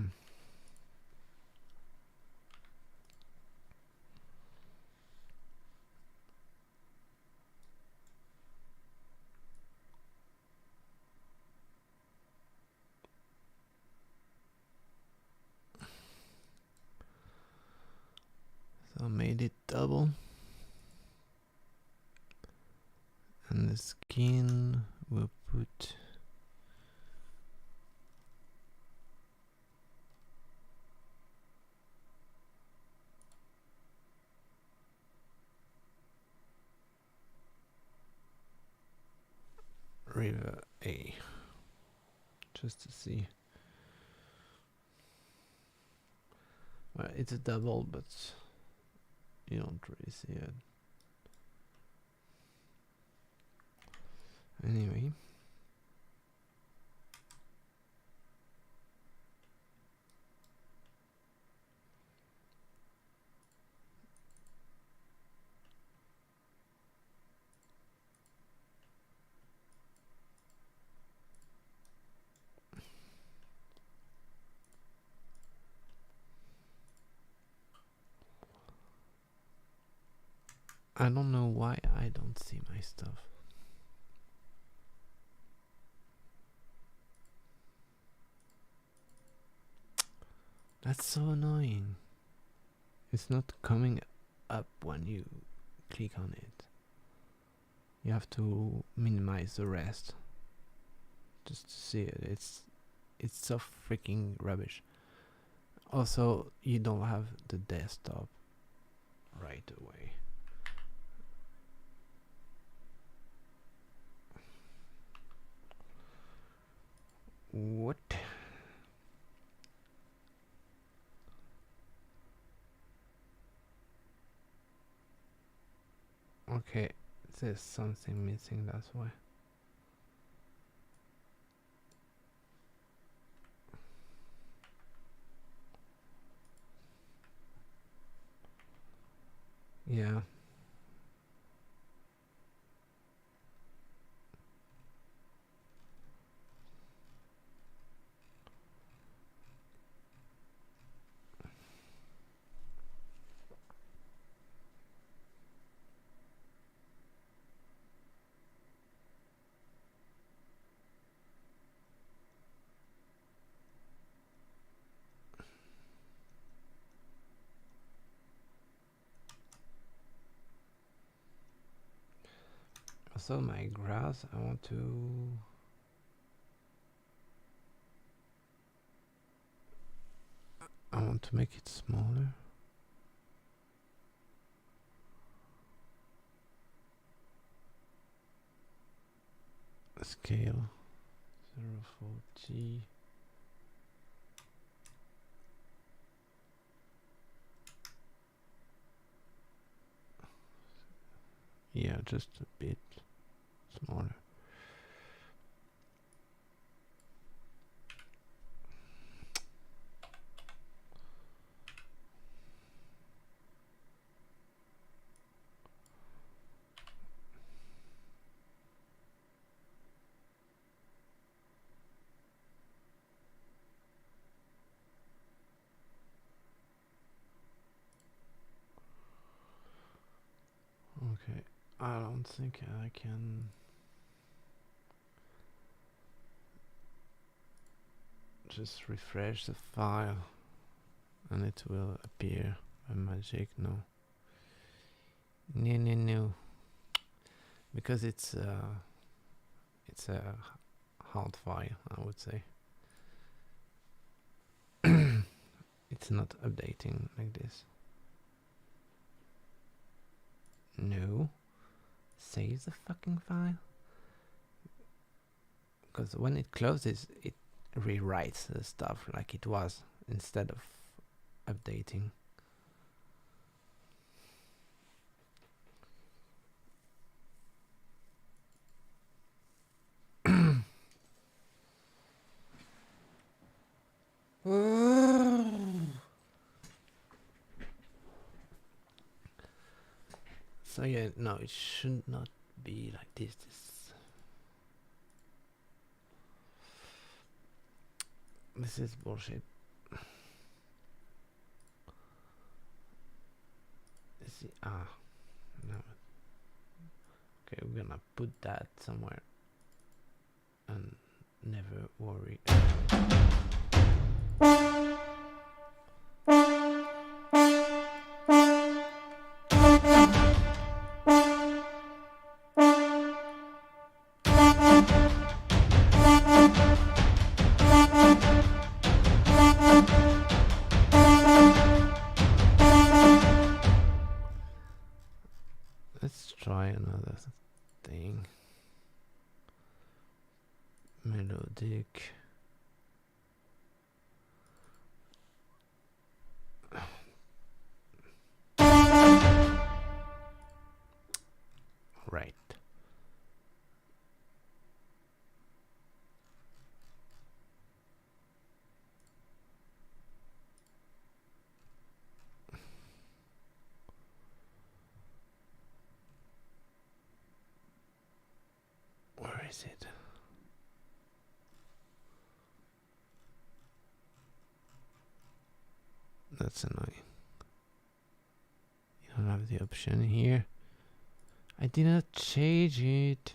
I made it double. And the skin we'll put river A, just to see. Well, it's a double, but you don't really see it. Anyway. I don't know why I don't see my stuff. That's so annoying. It's not coming up when you click on it. You have to minimize the rest just to see it. It's so freaking rubbish. Also, you don't have the desktop right away. What? Okay, there's something missing, that's why. Yeah. Also, my grass, I want to make it smaller. Scale 040. Yeah, just a bit smaller. Okay, I don't think I can just refresh the file and it will appear by magic. No, no, because it's a hard file, I would say. It's not updating like this. No, save the fucking file, because when it closes it rewrites the stuff like it was instead of updating. So yeah, no, it should not be like this. This is bullshit. see. Ah, no. Okay, we're gonna put that somewhere and never worry. Let's try another thing. Melodic. Right. Where is it? That's annoying. You don't have the option here. I did not change it.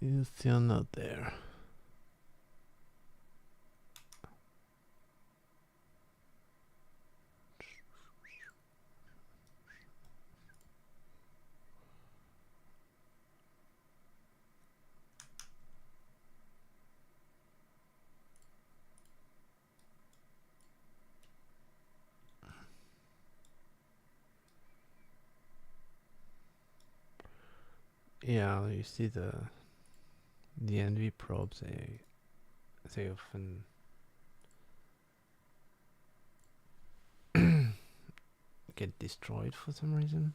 You're still not there. Yeah, you see the NV probes, they often get destroyed for some reason.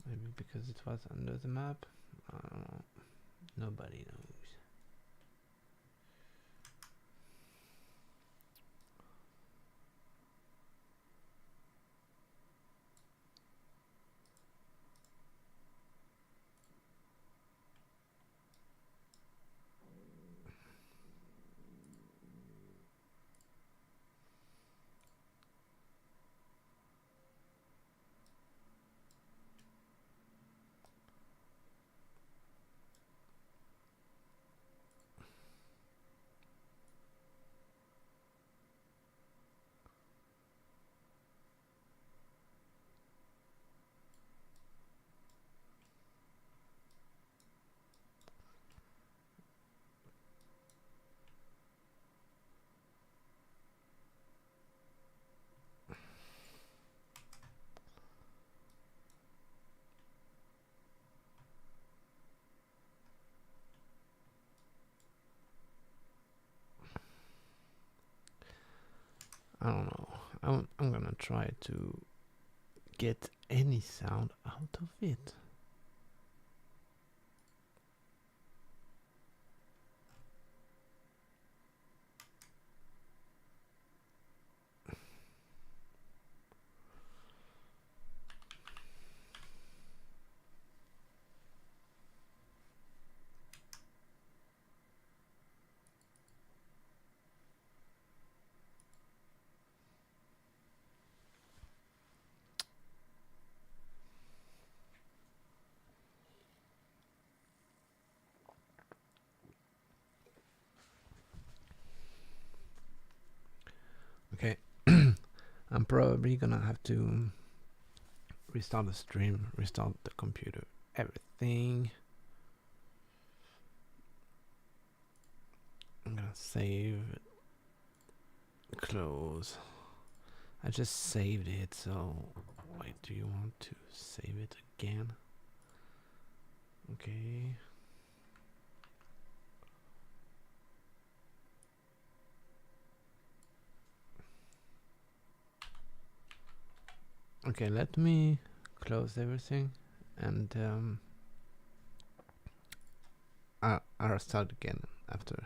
Maybe because it was under the map. I don't know. Nobody knows. I don't know. I'm gonna try to get any sound out of it. Okay, I'm probably gonna have to restart the stream, restart the computer, everything. I'm gonna save, close. I just saved it, so why do you want to save it again? Okay. Okay, let me close everything and I'll start again after.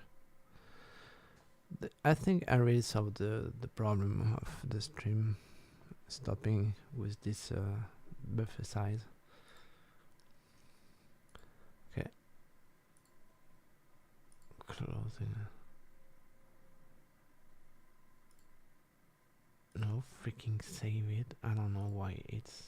I think I already solved the problem of the stream stopping with this buffer size. Okay. Closing. No freaking save it. I don't know why it's